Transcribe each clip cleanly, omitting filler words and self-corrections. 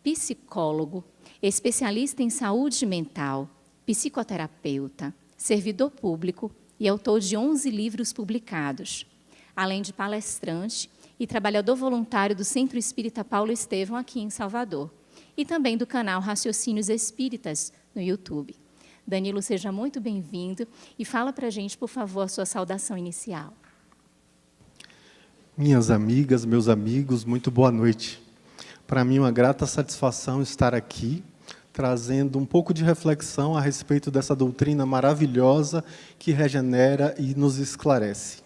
psicólogo, especialista em saúde mental, psicoterapeuta, servidor público e autor de 11 livros publicados, além de palestrante e trabalhador voluntário do Centro Espírita Paulo Estevão aqui em Salvador, e também do canal Raciocínios Espíritas no YouTube. Danilo, seja muito bem-vindo e fala para a gente, por favor, a sua saudação inicial. Minhas amigas, meus amigos, muito boa noite. Para mim, uma grata satisfação estar aqui, trazendo um pouco de reflexão a respeito dessa doutrina maravilhosa que regenera e nos esclarece.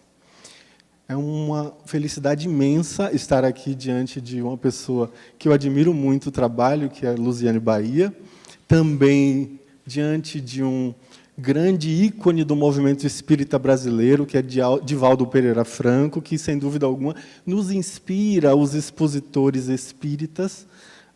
É uma felicidade imensa estar aqui diante de uma pessoa que eu admiro muito o trabalho, que é a Luziane Bahia, também diante de um grande ícone do movimento espírita brasileiro, que é Divaldo Pereira Franco, que, sem dúvida alguma, nos inspira, os expositores espíritas,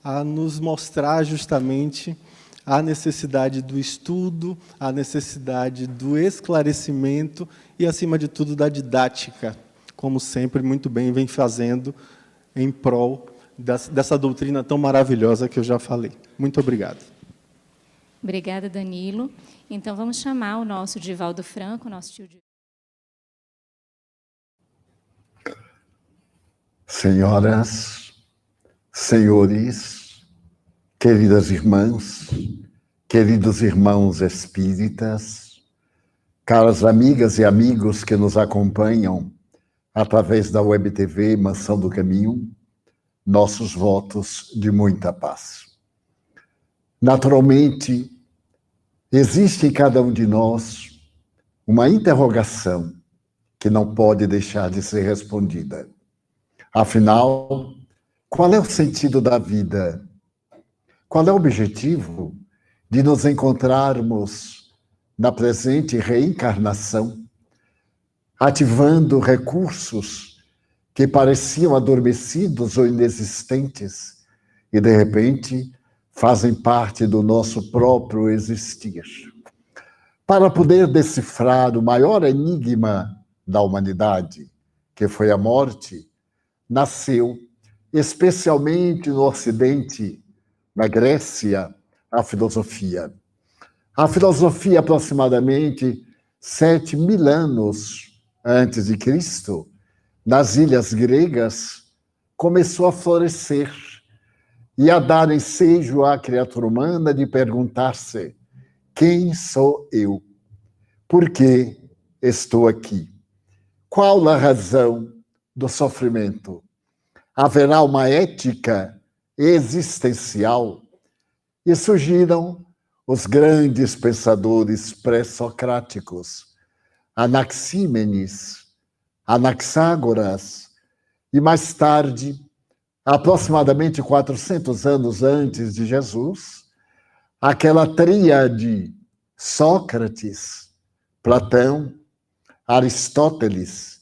a nos mostrar justamente a necessidade do estudo, a necessidade do esclarecimento e, acima de tudo, da didática, como sempre muito bem vem fazendo em prol dessa doutrina tão maravilhosa que eu já falei. Muito obrigado. Obrigada, Danilo. Então, vamos chamar o nosso Divaldo Franco, nosso tio Divaldo. Senhoras, senhores, queridas irmãs, queridos irmãos espíritas, caras amigas e amigos que nos acompanham através da Web TV Mansão do Caminho, nossos votos de muita paz. Naturalmente, existe em cada um de nós uma interrogação que não pode deixar de ser respondida. Afinal, qual é o sentido da vida? Qual é o objetivo de nos encontrarmos na presente reencarnação, ativando recursos que pareciam adormecidos ou inexistentes e, de repente, fazem parte do nosso próprio existir? Para poder decifrar o maior enigma da humanidade, que foi a morte, nasceu, especialmente no Ocidente, na Grécia, a filosofia. A filosofia, aproximadamente 7.000 anos antes de Cristo, nas ilhas gregas, começou a florescer e a dar ensejo à criatura humana de perguntar-se: quem sou eu? Por que estou aqui? Qual a razão do sofrimento? Haverá uma ética existencial? E surgiram os grandes pensadores pré-socráticos, Anaxímenes, Anaxágoras, e mais tarde, aproximadamente 400 anos antes de Jesus, aquela tríade Sócrates, Platão, Aristóteles,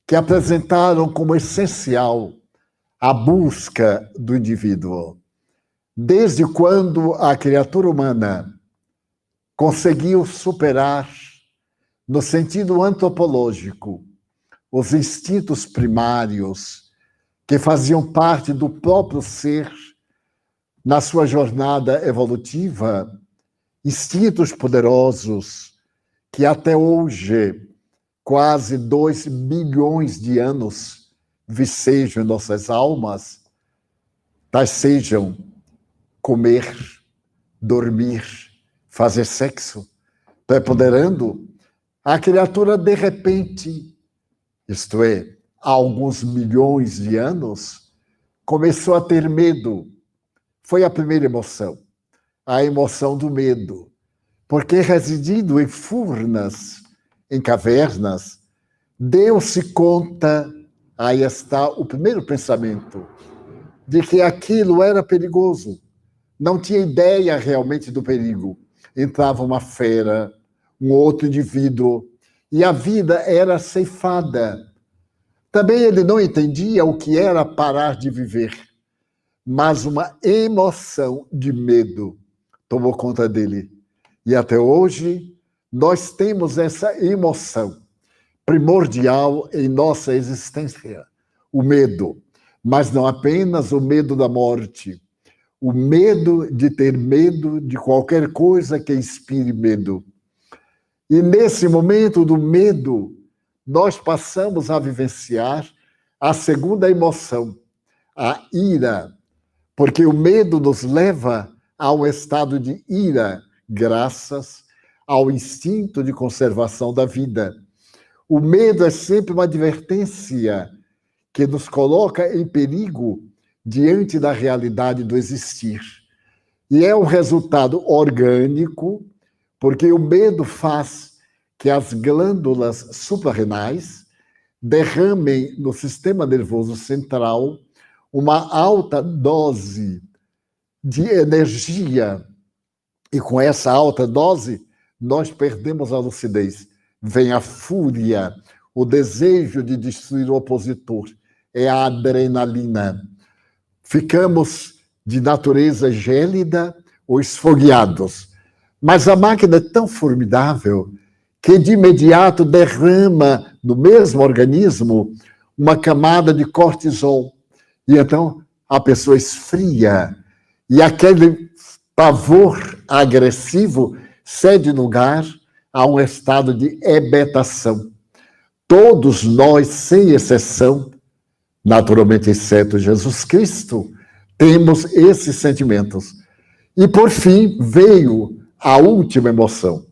que apresentaram como essencial a busca do indivíduo. Desde quando a criatura humana conseguiu superar, no sentido antropológico, os instintos primários que faziam parte do próprio ser na sua jornada evolutiva, instintos poderosos que até hoje, quase 2 bilhões de anos, vicejam em nossas almas, tais sejam comer, dormir, fazer sexo, preponderando, a criatura de repente, isto é, há alguns milhões de anos, começou a ter medo. Foi a primeira emoção, a emoção do medo, porque residindo em furnas, em cavernas, deu-se conta, aí está o primeiro pensamento, de que aquilo era perigoso. Não tinha ideia realmente do perigo. Entrava uma fera, um outro indivíduo, e a vida era ceifada. Também ele não entendia o que era parar de viver, mas uma emoção de medo tomou conta dele. E até hoje, nós temos essa emoção primordial em nossa existência, o medo. Mas não apenas o medo da morte, o medo de ter medo de qualquer coisa que inspire medo. E nesse momento do medo, nós passamos a vivenciar a segunda emoção, a ira, porque o medo nos leva a um estado de ira, graças ao instinto de conservação da vida. O medo é sempre uma advertência que nos coloca em perigo diante da realidade do existir. E é um resultado orgânico, porque o medo faz que as glândulas suprarrenais derramem no sistema nervoso central uma alta dose de energia. E com essa alta dose, nós perdemos a lucidez. Vem a fúria, o desejo de destruir o opositor. É a adrenalina. Ficamos de natureza gélida ou esfogueados. Mas a máquina é tão formidável que de imediato derrama no mesmo organismo uma camada de cortisol. E então a pessoa esfria. E aquele pavor agressivo cede lugar a um estado de hebetação. Todos nós, sem exceção, naturalmente exceto Jesus Cristo, temos esses sentimentos. E por fim veio a última emoção,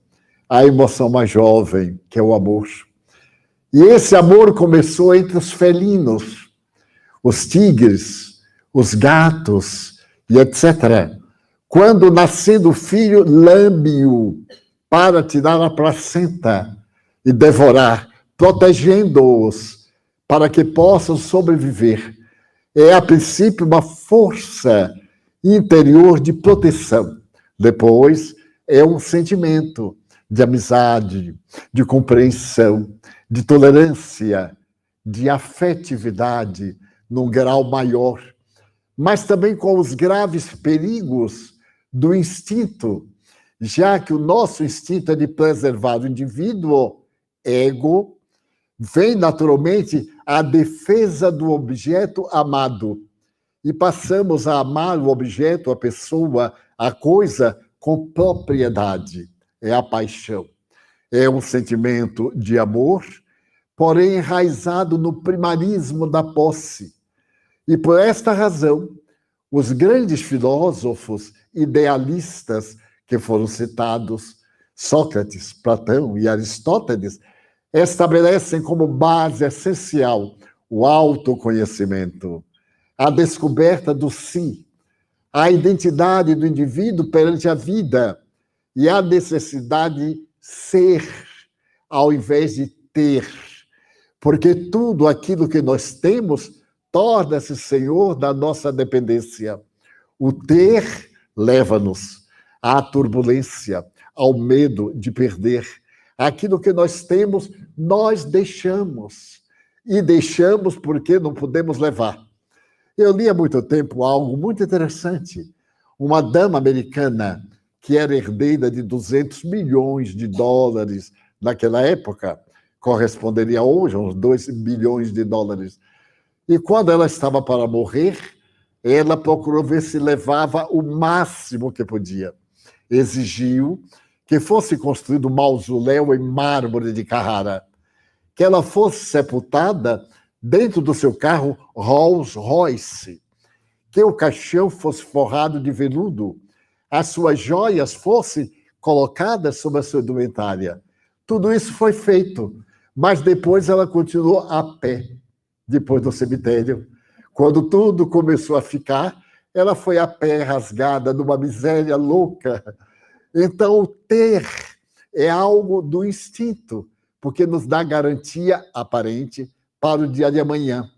a emoção mais jovem, que é o amor. E esse amor começou entre os felinos, os tigres, os gatos e etc. Quando, nascendo o filho, lambe-o para tirar a placenta e devorar, protegendo-os para que possam sobreviver. É, a princípio, uma força interior de proteção. Depois, é um sentimento de amizade, de compreensão, de tolerância, de afetividade num grau maior, mas também com os graves perigos do instinto, já que o nosso instinto é de preservar o indivíduo, ego, vem naturalmente a defesa do objeto amado. E passamos a amar o objeto, a pessoa, a coisa com propriedade. É a paixão. É um sentimento de amor, porém enraizado no primarismo da posse. E por esta razão, os grandes filósofos idealistas que foram citados, Sócrates, Platão e Aristóteles, estabelecem como base essencial o autoconhecimento, a descoberta do si, a identidade do indivíduo perante a vida e a necessidade de ser ao invés de ter, porque tudo aquilo que nós temos torna-se senhor da nossa dependência. O ter leva-nos à turbulência, ao medo de perder. Aquilo que nós temos, nós deixamos. E deixamos porque não podemos levar. Eu li há muito tempo algo muito interessante. Uma dama americana que era herdeira de 200 milhões de dólares naquela época, corresponderia hoje a uns 2 bilhões de dólares. E quando ela estava para morrer, ela procurou ver se levava o máximo que podia. Exigiu que fosse construído um mausoléu em mármore de Carrara, que ela fosse sepultada dentro do seu carro Rolls Royce, que o caixão fosse forrado de veludo, as suas joias fossem colocadas sobre a sua indumentária. Tudo isso foi feito, mas depois ela continuou a pé, depois do cemitério. Quando tudo começou a ficar, ela foi a pé rasgada numa miséria louca. Então, o ter é algo do instinto, porque nos dá garantia aparente para o dia de amanhã.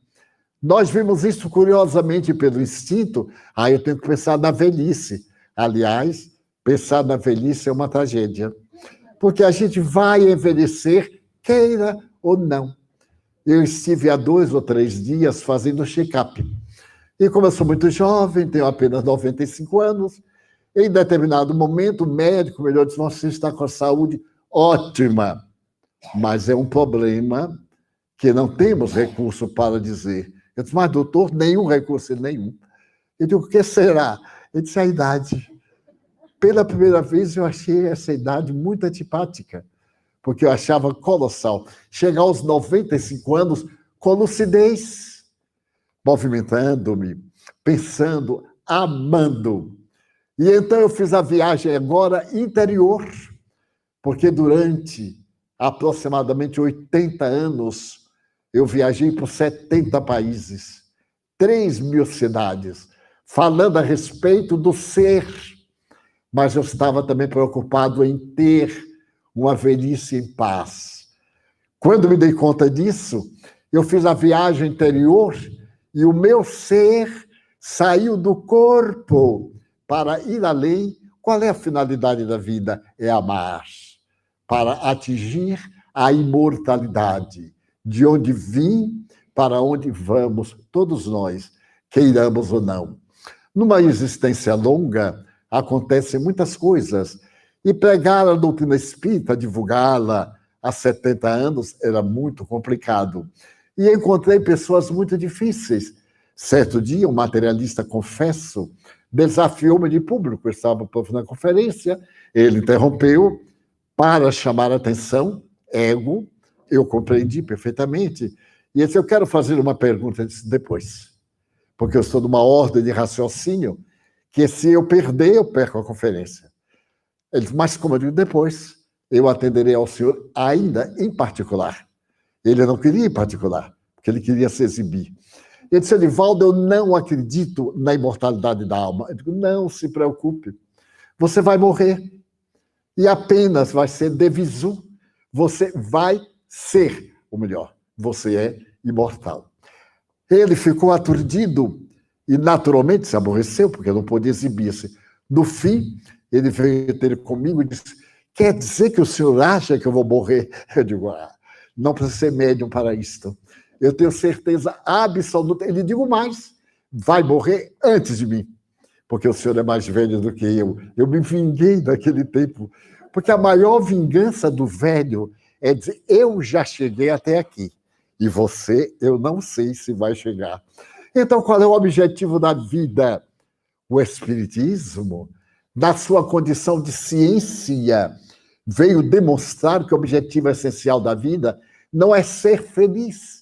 Nós vimos isso curiosamente pelo instinto. Eu tenho que pensar na velhice. Aliás, pensar na velhice é uma tragédia, porque a gente vai envelhecer, queira ou não. Eu estive há 2 ou 3 dias fazendo check-up. E como eu sou muito jovem, tenho apenas 95 anos, em determinado momento, o médico melhor disse: você está com a saúde ótima, mas é um problema que não temos recurso para dizer. Eu disse: mas doutor, nenhum recurso, nenhum. Eu digo: o que será? Ele disse: a idade. Pela primeira vez, eu achei essa idade muito antipática, porque eu achava colossal. Chegar aos 95 anos com lucidez, movimentando-me, pensando, amando. E então eu fiz a viagem agora interior, porque durante aproximadamente 80 anos eu viajei por 70 países, 3.000 cidades, falando a respeito do ser, mas eu estava também preocupado em ter uma velhice em paz. Quando me dei conta disso, eu fiz a viagem interior e o meu ser saiu do corpo para ir além. Qual é a finalidade da vida? É amar, para atingir a imortalidade, de onde vim, para onde vamos, todos nós, queiramos ou não. Numa existência longa, acontecem muitas coisas, e pregar a doutrina espírita, divulgá-la há 70 anos, era muito complicado. E encontrei pessoas muito difíceis. Certo dia, um materialista, confesso, desafiou-me de público. Eu estava na conferência, ele interrompeu para chamar a atenção, ego, eu compreendi perfeitamente, e disse: eu quero fazer uma pergunta. Eu disse: depois, porque eu estou numa ordem de raciocínio que se eu perder, eu perco a conferência. Ele disse: mas como? Eu digo: depois, eu atenderei ao senhor ainda em particular. Ele não queria em particular, porque ele queria se exibir. Ele disse: Edivaldo, eu não acredito na imortalidade da alma. Eu digo: não se preocupe, você vai morrer e apenas vai ser de visu. Você vai ser, ou melhor, você é imortal. Ele ficou aturdido e naturalmente se aborreceu, porque não podia exibir-se. No fim, ele veio ter comigo e disse: quer dizer que o senhor acha que eu vou morrer? Eu digo: não precisa ser médium para isto. Eu tenho certeza absoluta. Ele digo mais: vai morrer antes de mim, porque o senhor é mais velho do que eu. Eu me vinguei daquele tempo, porque a maior vingança do velho é dizer: eu já cheguei até aqui, e você, eu não sei se vai chegar. Então, qual é o objetivo da vida? O Espiritismo, na sua condição de ciência, veio demonstrar que o objetivo essencial da vida não é ser feliz.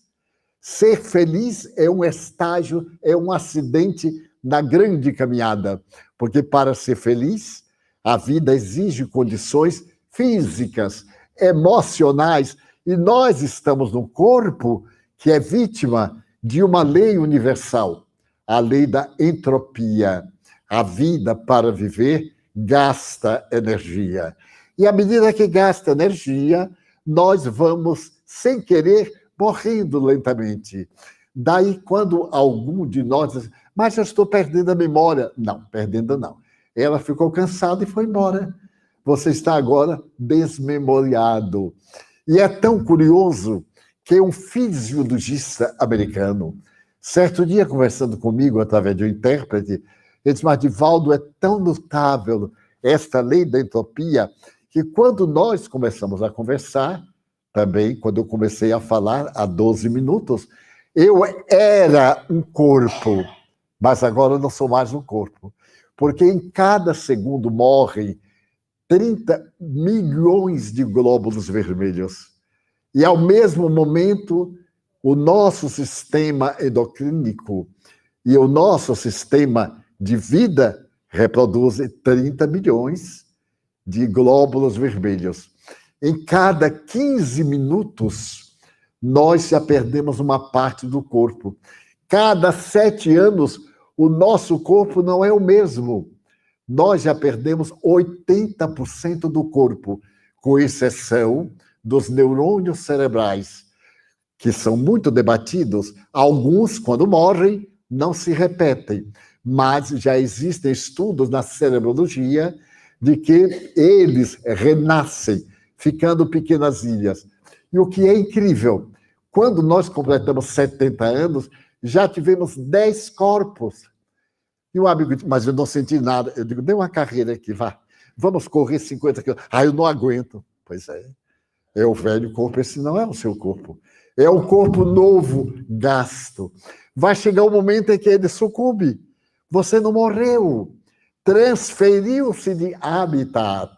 Ser feliz é um estágio, é um acidente na grande caminhada, porque para ser feliz, a vida exige condições físicas, emocionais, e nós estamos num corpo que é vítima de uma lei universal, a lei da entropia. A vida, para viver, gasta energia. E à medida que gasta energia, nós vamos, sem querer, morrendo lentamente. Daí, quando algum de nós diz: mas eu estou perdendo a memória. Não, perdendo não. Ela ficou cansada e foi embora. Você está agora desmemoriado. E é tão curioso que um fisiologista americano, certo dia, conversando comigo através de um intérprete, ele disse: mas, Divaldo, é tão notável esta lei da entropia que quando nós começamos a conversar, também, quando eu comecei a falar há 12 minutos, eu era um corpo, mas agora eu não sou mais um corpo. Porque em cada segundo morrem 30 milhões de glóbulos vermelhos. E, ao mesmo momento, o nosso sistema endocrínico e o nosso sistema de vida reproduzem 30 milhões de glóbulos vermelhos. Em cada 15 minutos, nós já perdemos uma parte do corpo. Cada 7 anos, o nosso corpo não é o mesmo. Nós já perdemos 80% do corpo, com exceção dos neurônios cerebrais, que são muito debatidos. Alguns, quando morrem, não se repetem, mas já existem estudos na cerebrologia de que eles renascem, ficando pequenas ilhas. E o que é incrível, quando nós completamos 70 anos, já tivemos 10 corpos. E um amigo disse: mas eu não senti nada. Eu digo: dê uma carreira aqui, vá. Vamos correr 50 quilômetros. Eu não aguento. Pois é. É o velho corpo, esse não é o seu corpo. É o corpo novo, gasto. Vai chegar um momento em que ele sucumbe. Você não morreu. transferiu-se de habitat.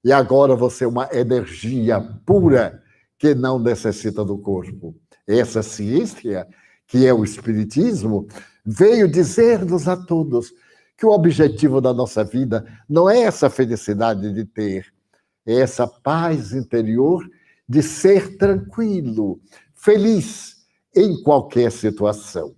E agora você é uma energia pura que não necessita do corpo. Essa ciência, que é o Espiritismo, veio dizer-nos a todos que o objetivo da nossa vida não é essa felicidade de ter, é essa paz interior de ser tranquilo, feliz em qualquer situação.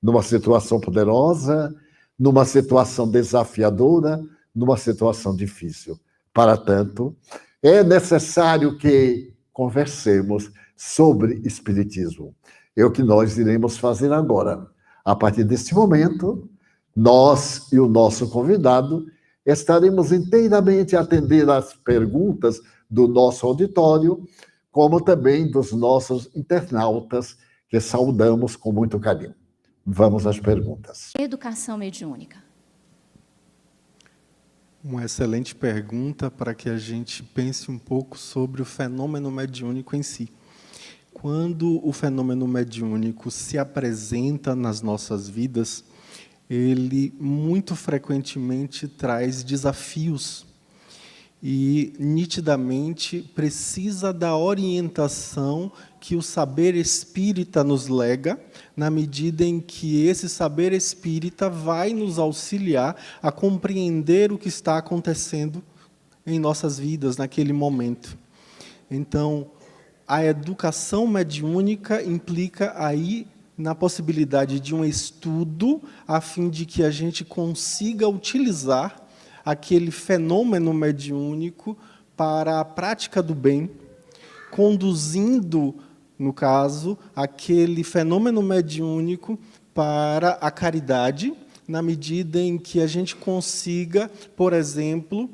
Numa situação poderosa, numa situação desafiadora, numa situação difícil. Para tanto, é necessário que conversemos sobre Espiritismo. É o que nós iremos fazer agora. A partir deste momento, nós e o nosso convidado estaremos inteiramente a atender às perguntas do nosso auditório, como também dos nossos internautas, que saudamos com muito carinho. Vamos às perguntas. Educação mediúnica. Uma excelente pergunta para que a gente pense um pouco sobre o fenômeno mediúnico em si. Quando o fenômeno mediúnico se apresenta nas nossas vidas, ele muito frequentemente traz desafios e, nitidamente, precisa da orientação que o saber espírita nos lega, na medida em que esse saber espírita vai nos auxiliar a compreender o que está acontecendo em nossas vidas naquele momento. Então, a educação mediúnica implica aí na possibilidade de um estudo a fim de que a gente consiga utilizar aquele fenômeno mediúnico para a prática do bem, conduzindo, no caso, aquele fenômeno mediúnico para a caridade, na medida em que a gente consiga, por exemplo,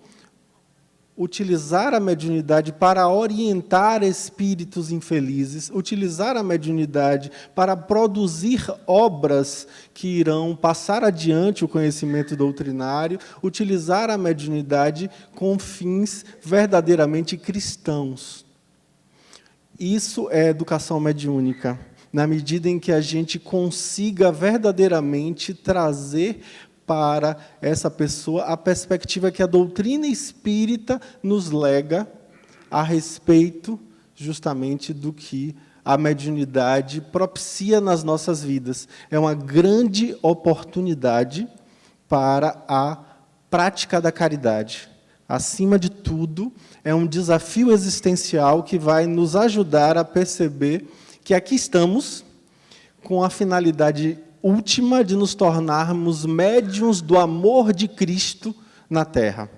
utilizar a mediunidade para orientar espíritos infelizes, utilizar a mediunidade para produzir obras que irão passar adiante o conhecimento doutrinário, utilizar a mediunidade com fins verdadeiramente cristãos. Isso é educação mediúnica, na medida em que a gente consiga verdadeiramente trazer para essa pessoa a perspectiva que a doutrina espírita nos lega a respeito justamente do que a mediunidade propicia nas nossas vidas. É uma grande oportunidade para a prática da caridade. Acima de tudo, é um desafio existencial que vai nos ajudar a perceber que aqui estamos com a finalidade última de nos tornarmos médiuns do amor de Cristo na Terra.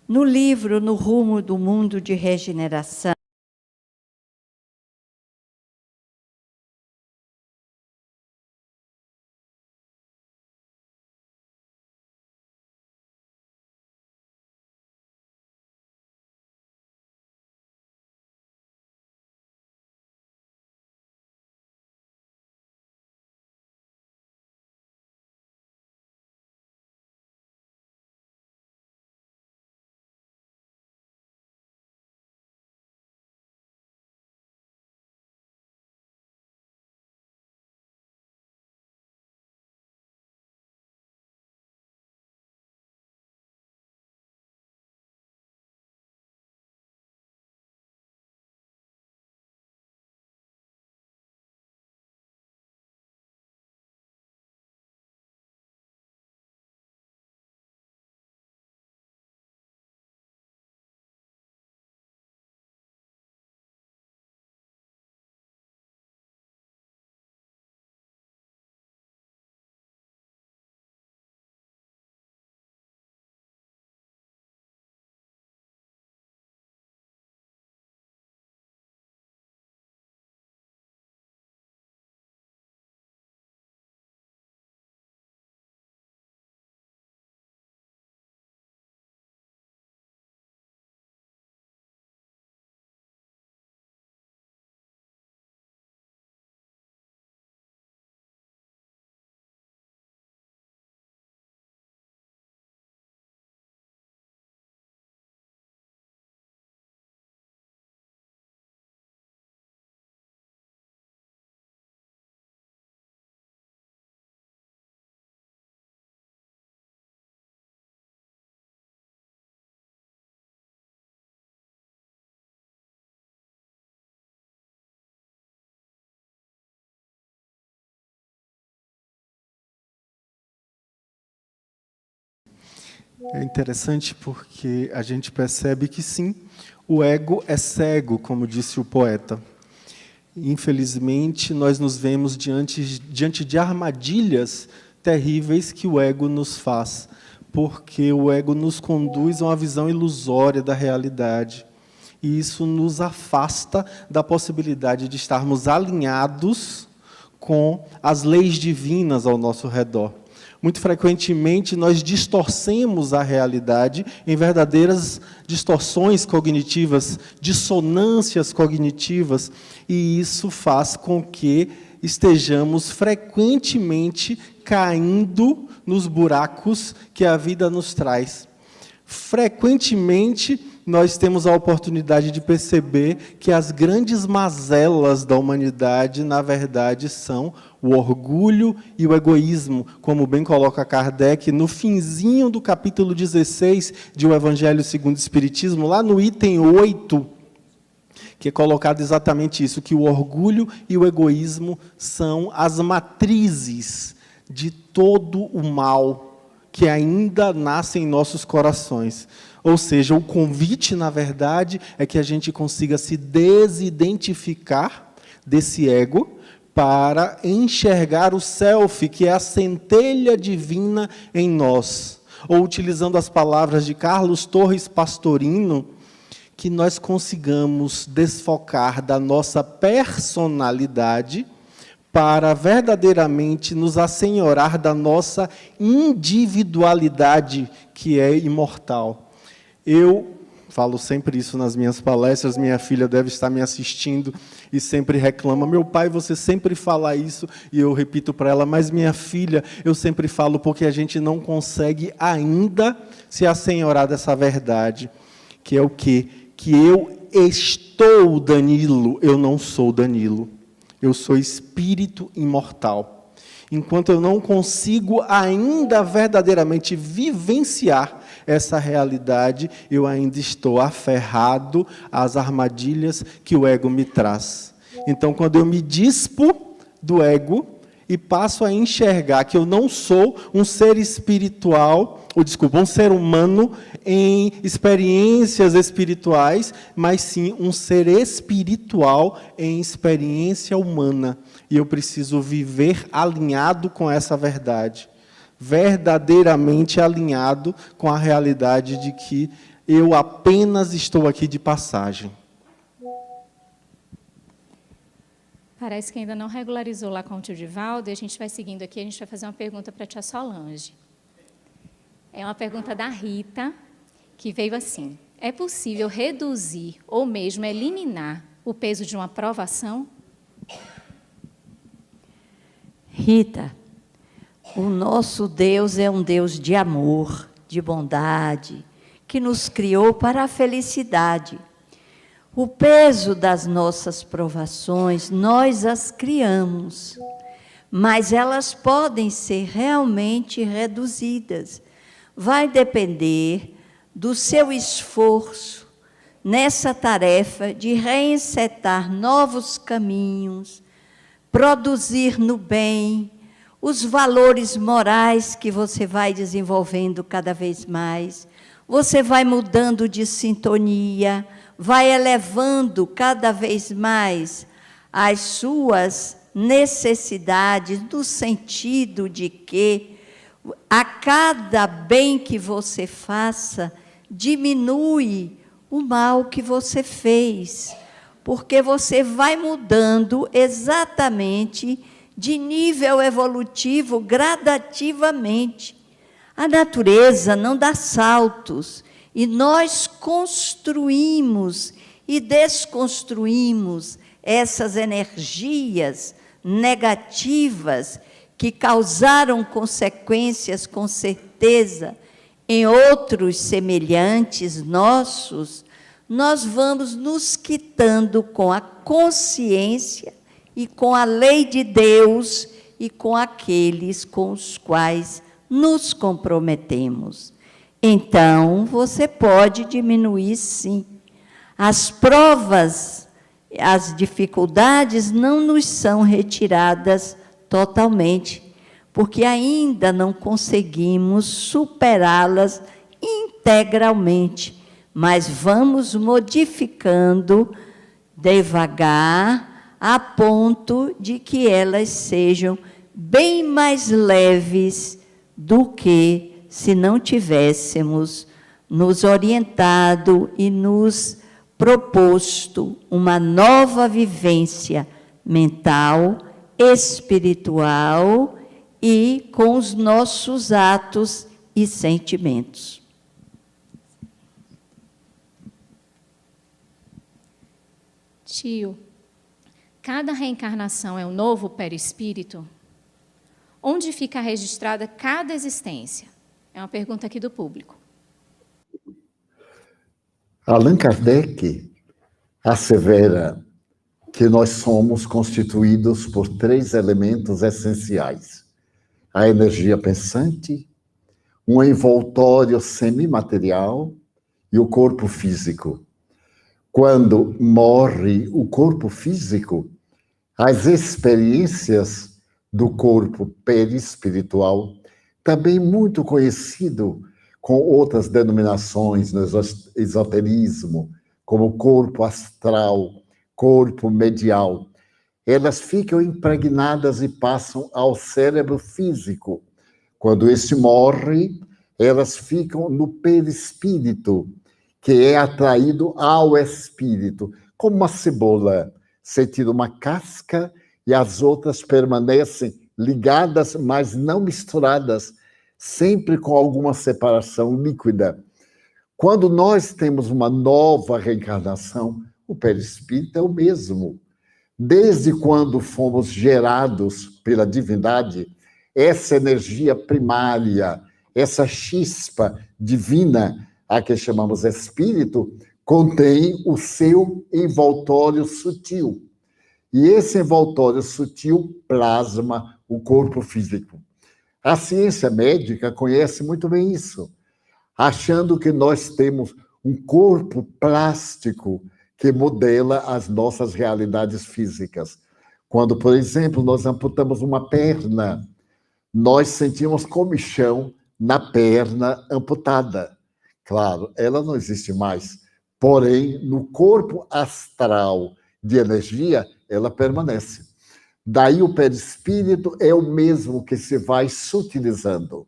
No livro No Rumo do Mundo de Regeneração, É interessante porque a gente percebe que sim, o ego é cego, como disse o poeta. Infelizmente, nós nos vemos diante de armadilhas terríveis que o ego nos faz, porque o ego nos conduz a uma visão ilusória da realidade. E isso nos afasta da possibilidade de estarmos alinhados com as leis divinas ao nosso redor. Muito frequentemente, nós distorcemos a realidade em verdadeiras distorções cognitivas, dissonâncias cognitivas, e isso faz com que estejamos frequentemente caindo nos buracos que a vida nos traz. Frequentemente, nós temos a oportunidade de perceber que as grandes mazelas da humanidade, na verdade, são o orgulho e o egoísmo, como bem coloca Kardec no finzinho do capítulo 16 de O Evangelho segundo o Espiritismo, lá no item 8, que é colocado exatamente isso, que o orgulho e o egoísmo são as matrizes de todo o mal que ainda nasce em nossos corações. Ou seja, o convite, na verdade, é que a gente consiga se desidentificar desse ego para enxergar o self, que é a centelha divina em nós. Ou, utilizando as palavras de Carlos Torres Pastorino, que nós consigamos desfocar da nossa personalidade para verdadeiramente nos assenhorar da nossa individualidade, que é imortal. Eu falo sempre isso nas minhas palestras, minha filha deve estar me assistindo e sempre reclama, meu pai, você sempre fala isso, e eu repito para ela, mas minha filha, eu sempre falo porque a gente não consegue ainda se assenhorar dessa verdade, que é o quê? Que eu estou Danilo, eu não sou Danilo. Eu sou espírito imortal. Enquanto eu não consigo ainda verdadeiramente vivenciar essa realidade, eu ainda estou aferrado às armadilhas que o ego me traz. Então, quando eu me dispo do ego e passo a enxergar que eu não sou um ser espiritual, um ser humano em experiências espirituais, mas sim um ser espiritual em experiência humana. E eu preciso viver alinhado com essa verdade, verdadeiramente alinhado com a realidade de que eu apenas estou aqui de passagem. Parece que ainda não regularizou lá com o tio Divaldo, e a gente vai seguindo aqui, a gente vai fazer uma pergunta para a tia Solange. É uma pergunta da Rita, que veio assim: é possível reduzir ou mesmo eliminar o peso de uma provação? Rita, o nosso Deus é um Deus de amor, de bondade, que nos criou para a felicidade. O peso das nossas provações, nós as criamos, mas elas podem ser realmente reduzidas. Vai depender do seu esforço nessa tarefa de reencetar novos caminhos, produzir no bem, os valores morais que você vai desenvolvendo cada vez mais, você vai mudando de sintonia, vai elevando cada vez mais as suas necessidades, no sentido de que a cada bem que você faça, diminui o mal que você fez, porque você vai mudando exatamente de nível evolutivo gradativamente. A natureza não dá saltos, e nós construímos e desconstruímos essas energias negativas que causaram consequências, com certeza, em outros semelhantes nossos. Nós vamos nos quitando com a consciência e com a lei de Deus e com aqueles com os quais nos comprometemos. Então, você pode diminuir, sim. As provas, as dificuldades não nos são retiradas totalmente, porque ainda não conseguimos superá-las integralmente, mas vamos modificando devagar, a ponto de que elas sejam bem mais leves do que se não tivéssemos nos orientado e nos proposto uma nova vivência mental, espiritual e com os nossos atos e sentimentos. Tio, cada reencarnação é um novo perispírito? Onde fica registrada cada existência? É uma pergunta aqui do público. Allan Kardec assevera que nós somos constituídos por 3 elementos essenciais: a energia pensante, um envoltório semimaterial e o corpo físico. Quando morre o corpo físico, as experiências do corpo perispiritual, também muito conhecido com outras denominações no esoterismo, como corpo astral, corpo medial, elas ficam impregnadas e passam ao cérebro físico. Quando este morre, elas ficam no perispírito, que é atraído ao espírito, como uma cebola. Você tira uma casca e as outras permanecem ligadas, mas não misturadas, sempre com alguma separação líquida. Quando nós temos uma nova reencarnação, o perispírito é o mesmo. Desde quando fomos gerados pela divindade, essa energia primária, essa chispa divina, a que chamamos espírito, contém o seu envoltório sutil. E esse envoltório sutil plasma o corpo físico. A ciência médica conhece muito bem isso, achando que nós temos um corpo plástico que modela as nossas realidades físicas. Quando, por exemplo, nós amputamos uma perna, nós sentimos comichão na perna amputada. Claro, ela não existe mais, porém, no corpo astral de energia, ela permanece. Daí o perispírito é o mesmo que se vai sutilizando.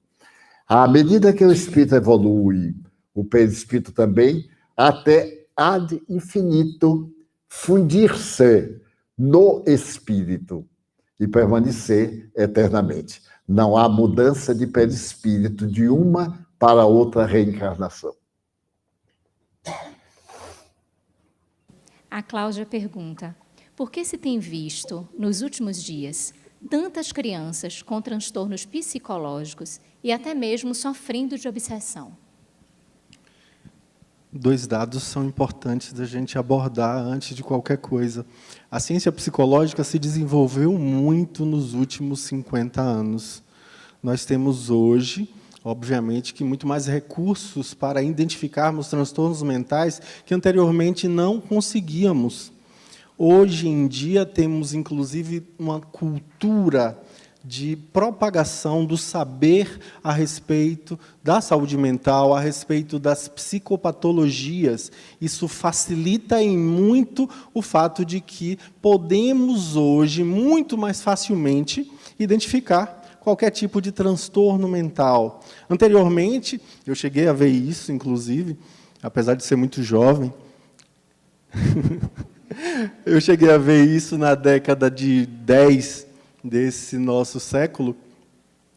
À medida que o espírito evolui, o perispírito também, até ad infinito fundir-se no espírito e permanecer eternamente. Não há mudança de perispírito de uma para outra reencarnação. A Cláudia pergunta: por que se tem visto, nos últimos dias, tantas crianças com transtornos psicológicos e até mesmo sofrendo de obsessão? 2 dados são importantes da gente abordar antes de qualquer coisa. A ciência psicológica se desenvolveu muito nos últimos 50 anos. Nós temos hoje, obviamente, que muito mais recursos para identificarmos transtornos mentais que anteriormente não conseguíamos. Hoje em dia temos, inclusive, uma cultura de propagação do saber a respeito da saúde mental, a respeito das psicopatologias. Isso facilita em muito o fato de que podemos hoje, muito mais facilmente, identificar qualquer tipo de transtorno mental. Anteriormente, eu cheguei a ver isso, inclusive, apesar de ser muito jovem, eu cheguei a ver isso na década de 10 desse nosso século,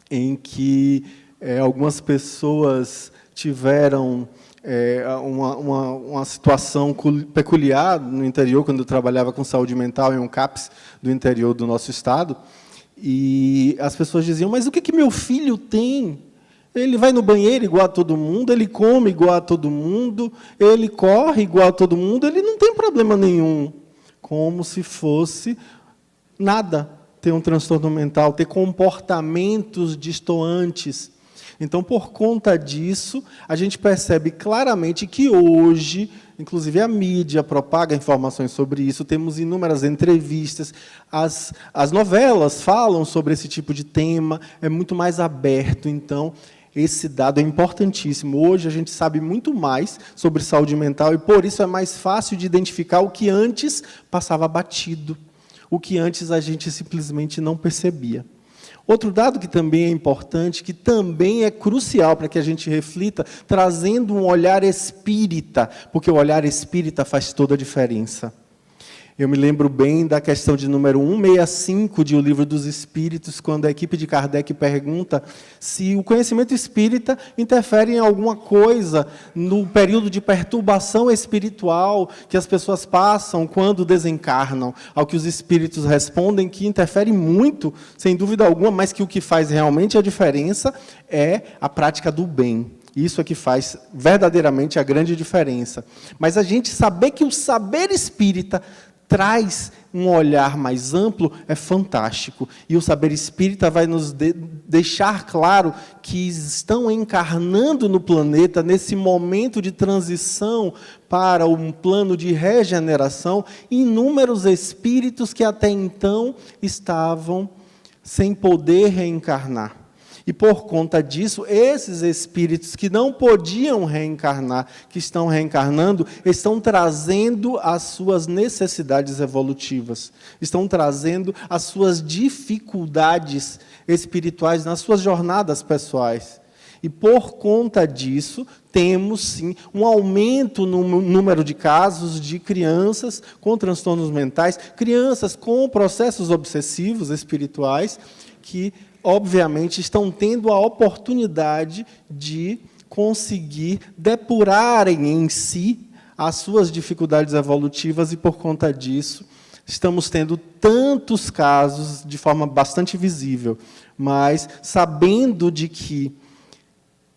em que algumas pessoas tiveram uma situação peculiar no interior, quando eu trabalhava com saúde mental em um CAPS do interior do nosso estado, e as pessoas diziam: mas o que meu filho tem? Ele vai no banheiro igual a todo mundo, ele come igual a todo mundo, ele corre igual a todo mundo, ele não tem problema nenhum. Como se fosse nada ter um transtorno mental, ter comportamentos distoantes. Então, por conta disso, a gente percebe claramente que hoje, inclusive a mídia propaga informações sobre isso, temos inúmeras entrevistas, as novelas falam sobre esse tipo de tema, é muito mais aberto. Então, Esse dado é importantíssimo. Hoje a gente sabe muito mais sobre saúde mental e, por isso, é mais fácil de identificar o que antes passava batido, o que antes a gente simplesmente não percebia. Outro dado que também é importante, que também é crucial para que a gente reflita, trazendo um olhar espírita, porque o olhar espírita faz toda a diferença. Eu me lembro bem da questão de número 165 de O Livro dos Espíritos, quando a equipe de Kardec pergunta se o conhecimento espírita interfere em alguma coisa no período de perturbação espiritual que as pessoas passam quando desencarnam. Ao que os espíritos respondem que interfere muito, sem dúvida alguma, mas que o que faz realmente a diferença é a prática do bem. Isso é que faz verdadeiramente a grande diferença. Mas a gente saber que o saber espírita traz um olhar mais amplo é fantástico. E o saber espírita vai nos deixar claro que estão encarnando no planeta, nesse momento de transição para um plano de regeneração, inúmeros espíritos que até então estavam sem poder reencarnar. E, por conta disso, esses espíritos que não podiam reencarnar, que estão reencarnando, estão trazendo as suas necessidades evolutivas, estão trazendo as suas dificuldades espirituais nas suas jornadas pessoais. E, por conta disso, temos, sim, um aumento no número de casos de crianças com transtornos mentais, crianças com processos obsessivos espirituais, que obviamente, estão tendo a oportunidade de conseguir depurarem em si as suas dificuldades evolutivas e, por conta disso, estamos tendo tantos casos de forma bastante visível, mas sabendo de que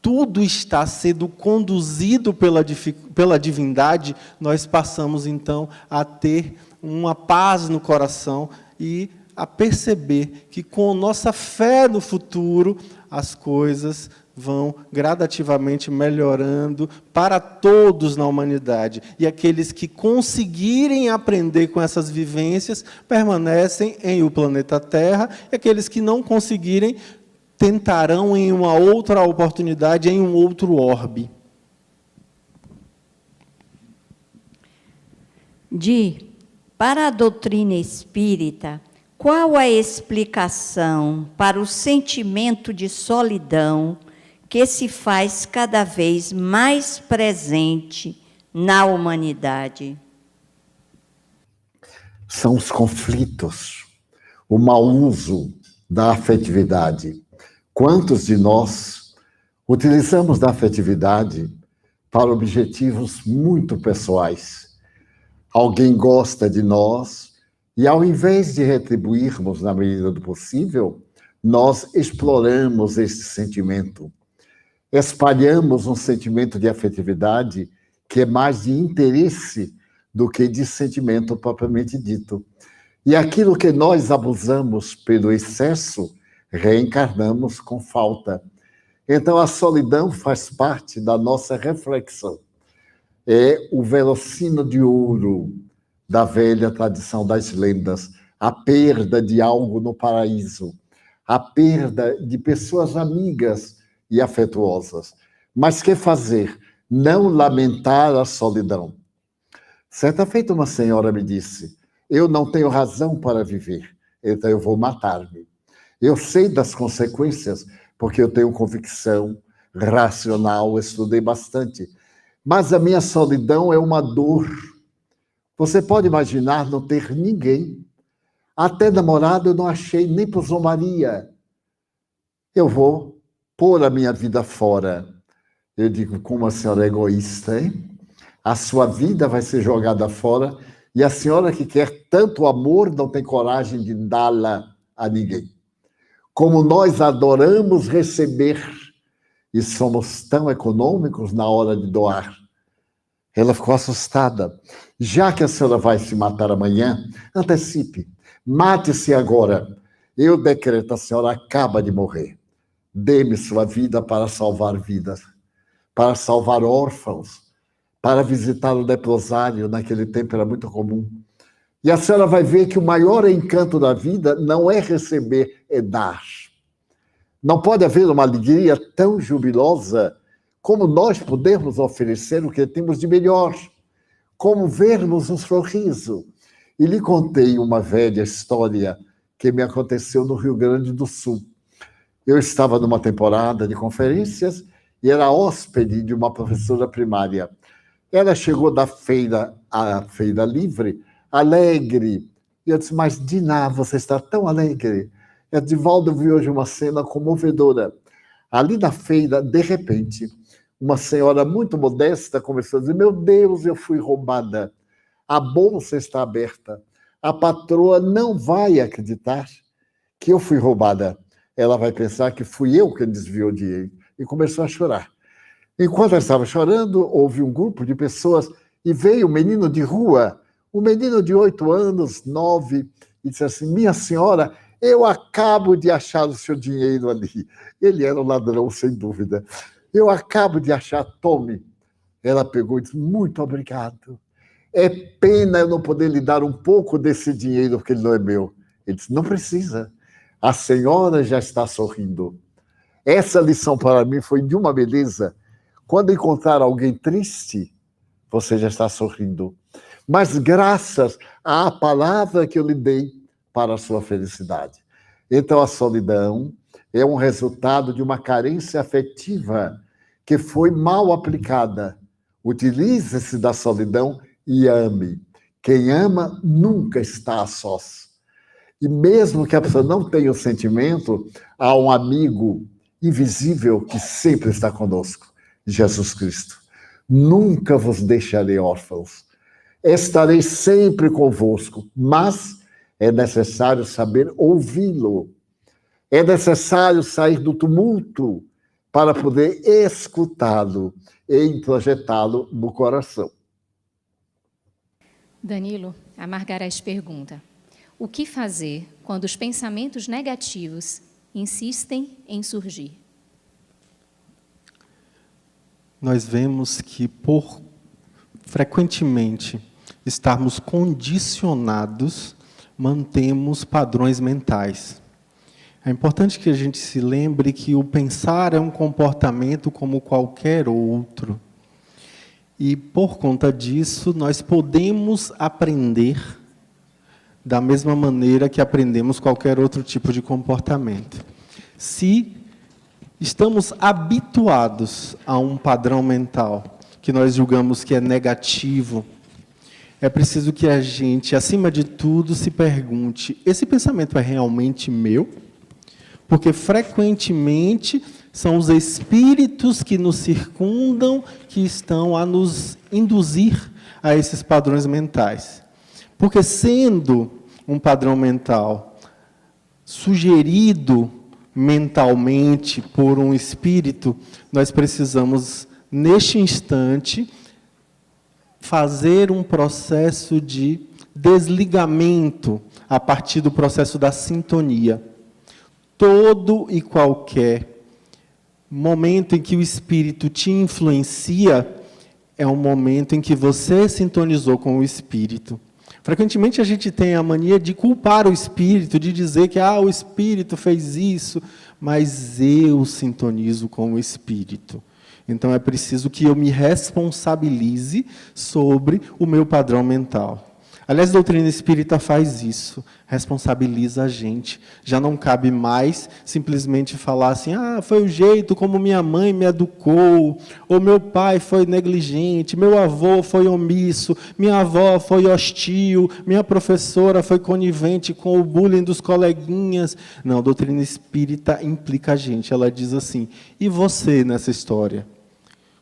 tudo está sendo conduzido pela divindade, nós passamos, então, a ter uma paz no coração e a perceber que, com nossa fé no futuro, as coisas vão gradativamente melhorando para todos na humanidade. E aqueles que conseguirem aprender com essas vivências permanecem em o planeta Terra, e aqueles que não conseguirem tentarão em uma outra oportunidade, em um outro orbe. Para a doutrina espírita, qual a explicação para o sentimento de solidão que se faz cada vez mais presente na humanidade? São os conflitos, o mau uso da afetividade. Quantos de nós utilizamos da afetividade para objetivos muito pessoais? Alguém gosta de nós, e, ao invés de retribuirmos na medida do possível, nós exploramos esse sentimento. Espalhamos um sentimento de afetividade que é mais de interesse do que de sentimento propriamente dito. E aquilo que nós abusamos pelo excesso, reencarnamos com falta. Então, a solidão faz parte da nossa reflexão. É o velocino de ouro da velha tradição das lendas, a perda de algo no paraíso, a perda de pessoas amigas e afetuosas. Mas que fazer? Não lamentar a solidão. Certa feita, uma senhora me disse: eu não tenho razão para viver, então eu vou matar-me. Eu sei das consequências, porque eu tenho convicção racional, estudei bastante. Mas a minha solidão é uma dor. Você pode imaginar não ter ninguém. Até namorado eu não achei, nem por Maria. Eu vou pôr a minha vida fora. Eu digo, como a senhora é egoísta, hein? A sua vida vai ser jogada fora e a senhora que quer tanto amor não tem coragem de dá-la a ninguém. Como nós adoramos receber e somos tão econômicos na hora de doar. Ela ficou assustada. Já que a senhora vai se matar amanhã, antecipe. Mate-se agora. Eu decreto, a senhora acaba de morrer. Dê-me sua vida para salvar vidas, para salvar órfãos, para visitar o leprosário, naquele tempo era muito comum. E a senhora vai ver que o maior encanto da vida não é receber, é dar. Não pode haver uma alegria tão jubilosa como nós podemos oferecer o que temos de melhor, como vermos um sorriso. E lhe contei uma velha história que me aconteceu no Rio Grande do Sul. Eu estava numa temporada de conferências e era hóspede de uma professora primária. Ela chegou da feira, a feira livre, alegre. E eu disse, mas Dina, você está tão alegre. Edivaldo viu hoje uma cena comovedora. Ali na feira, de repente, uma senhora muito modesta começou a dizer, meu Deus, eu fui roubada. A bolsa está aberta. A patroa não vai acreditar que eu fui roubada. Ela vai pensar que fui eu quem desviou o dinheiro. E começou a chorar. Enquanto ela estava chorando, houve um grupo de pessoas e veio um menino de rua, um menino de 8 anos, 9, e disse assim, minha senhora, eu acabo de achar o seu dinheiro ali. Ele era um ladrão, sem dúvida. Eu acabo de achar, tome. Ela pegou e disse, muito obrigado. É pena eu não poder lhe dar um pouco desse dinheiro, porque ele não é meu. Ele disse, não precisa. A senhora já está sorrindo. Essa lição para mim foi de uma beleza. Quando encontrar alguém triste, você já está sorrindo. Mas graças à palavra que eu lhe dei para a sua felicidade. Então, a solidão é um resultado de uma carência afetiva que foi mal aplicada. Utilize-se da solidão e ame. Quem ama nunca está a sós. E mesmo que a pessoa não tenha o sentimento, há um amigo invisível que sempre está conosco, Jesus Cristo. Nunca vos deixarei órfãos. Estarei sempre convosco, mas é necessário saber ouvi-lo. É necessário sair do tumulto para poder escutá-lo e introjetá-lo no coração. Danilo, a Margareth pergunta, o que fazer quando os pensamentos negativos insistem em surgir? Nós vemos que, por frequentemente estarmos condicionados, mantemos padrões mentais. É importante que a gente se lembre que o pensar é um comportamento como qualquer outro. E, por conta disso, nós podemos aprender da mesma maneira que aprendemos qualquer outro tipo de comportamento. Se estamos habituados a um padrão mental que nós julgamos que é negativo, é preciso que a gente, acima de tudo, se pergunte, esse pensamento é realmente meu? Porque, frequentemente, são os espíritos que nos circundam que estão a nos induzir a esses padrões mentais. Porque, sendo um padrão mental sugerido mentalmente por um espírito, nós precisamos, neste instante, fazer um processo de desligamento a partir do processo da sintonia. Todo e qualquer momento em que o espírito te influencia é um momento em que você sintonizou com o espírito. Frequentemente a gente tem a mania de culpar o espírito, de dizer que o espírito fez isso, mas eu sintonizo com o espírito. Então é preciso que eu me responsabilize sobre o meu padrão mental. Aliás, a doutrina espírita faz isso, responsabiliza a gente. Já não cabe mais simplesmente falar assim, foi o jeito como minha mãe me educou, ou meu pai foi negligente, meu avô foi omisso, minha avó foi hostil, minha professora foi conivente com o bullying dos coleguinhas. Não, a doutrina espírita implica a gente. Ela diz assim, e você nessa história?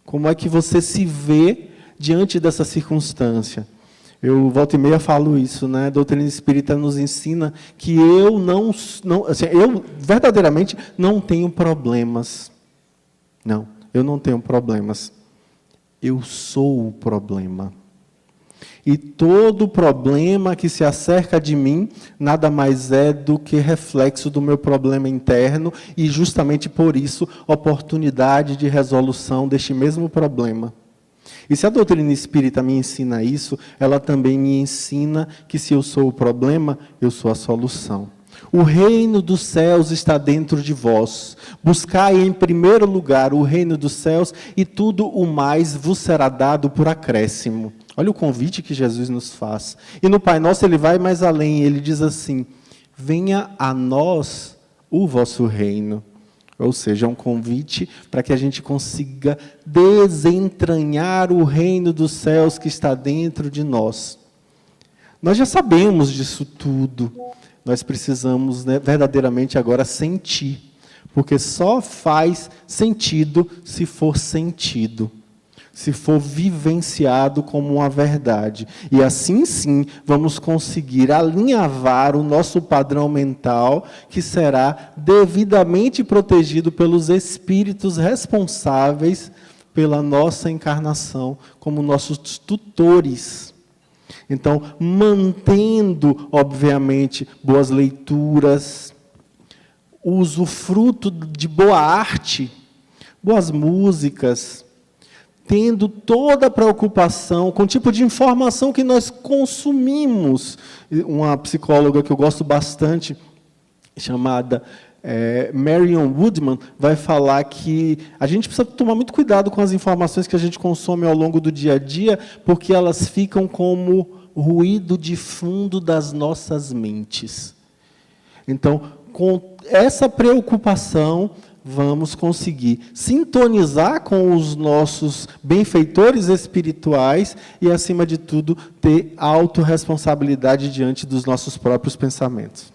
Como é que você se vê diante dessa circunstância? Eu, volta e meia, falo isso, né? A doutrina espírita nos ensina que eu eu verdadeiramente não tenho problemas. Não, eu não tenho problemas. Eu sou o problema. E todo problema que se acerca de mim, nada mais é do que reflexo do meu problema interno e, justamente por isso, oportunidade de resolução deste mesmo problema. E se a doutrina espírita me ensina isso, ela também me ensina que se eu sou o problema, eu sou a solução. O reino dos céus está dentro de vós. Buscai em primeiro lugar o reino dos céus e tudo o mais vos será dado por acréscimo. Olha o convite que Jesus nos faz. E no Pai Nosso ele vai mais além, ele diz assim: venha a nós o vosso reino. Ou seja, é um convite para que a gente consiga desentranhar o reino dos céus que está dentro de nós. Nós já sabemos disso tudo. Nós precisamos, né, verdadeiramente agora sentir. Porque só faz sentido se for sentido. Se for vivenciado como uma verdade. E assim sim, vamos conseguir alinhavar o nosso padrão mental, que será devidamente protegido pelos espíritos responsáveis pela nossa encarnação, como nossos tutores. Então, mantendo, obviamente, boas leituras, usufruto de boa arte, boas músicas, tendo toda a preocupação com o tipo de informação que nós consumimos. Uma psicóloga que eu gosto bastante, chamada Marion Woodman, vai falar que a gente precisa tomar muito cuidado com as informações que a gente consome ao longo do dia a dia, porque elas ficam como ruído de fundo das nossas mentes. Então, com essa preocupação, vamos conseguir sintonizar com os nossos benfeitores espirituais e, acima de tudo, ter autorresponsabilidade diante dos nossos próprios pensamentos.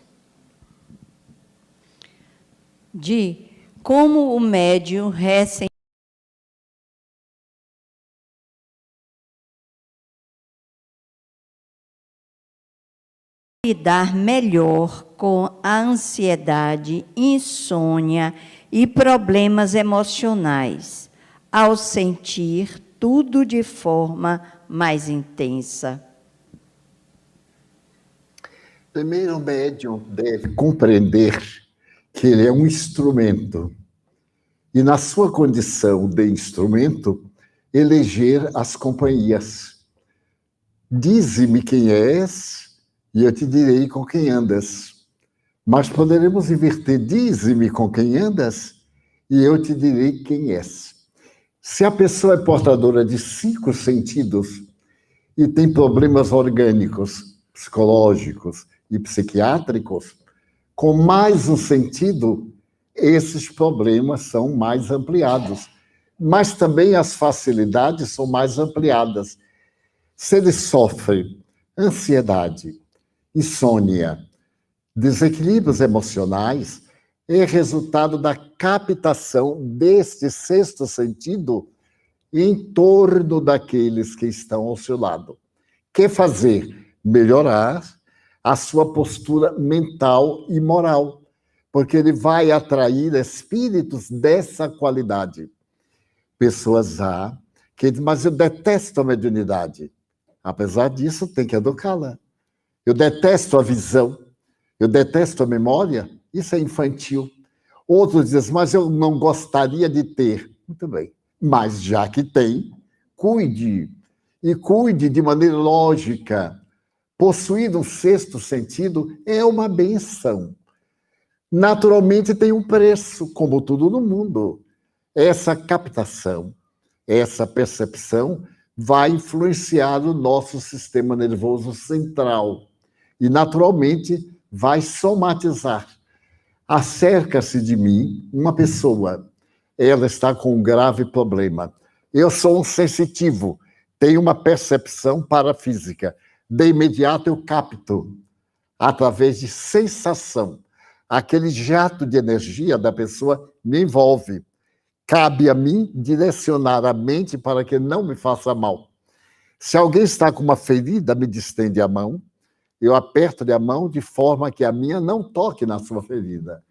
Como o médium lidar melhor com a ansiedade, insônia e problemas emocionais, ao sentir tudo de forma mais intensa. Primeiro, o médium deve compreender que ele é um instrumento e, na sua condição de instrumento, eleger as companhias. Dize-me quem és e eu te direi com quem andas. Mas poderemos inverter: dize-me com quem andas e eu te direi quem és. Se a pessoa é portadora de 5 sentidos e tem problemas orgânicos, psicológicos e psiquiátricos, com mais um sentido, esses problemas são mais ampliados. Mas também as facilidades são mais ampliadas. Se ele sofre ansiedade, insônia, desequilíbrios emocionais, é resultado da captação deste 6º sentido em torno daqueles que estão ao seu lado. Que fazer? Melhorar a sua postura mental e moral, porque ele vai atrair espíritos dessa qualidade. Pessoas que dizem: mas eu detesto a mediunidade. Apesar disso, tem que educá-la. Eu detesto a visão. Eu detesto a memória. Isso é infantil. Outros dizem: mas eu não gostaria de ter. Muito bem. Mas já que tem, cuide. E cuide de maneira lógica. Possuir um 6º sentido é uma benção. Naturalmente tem um preço, como tudo no mundo. Essa captação, essa percepção vai influenciar o nosso sistema nervoso central e, naturalmente, vai somatizar. Acerca-se de mim uma pessoa, ela está com um grave problema. Eu sou um sensitivo, tenho uma percepção parafísica. De imediato eu capto, através de sensação. Aquele jato de energia da pessoa me envolve. Cabe a mim direcionar a mente para que não me faça mal. Se alguém está com uma ferida, me distende a mão, eu aperto-lhe a mão de forma que a minha não toque na sua ferida.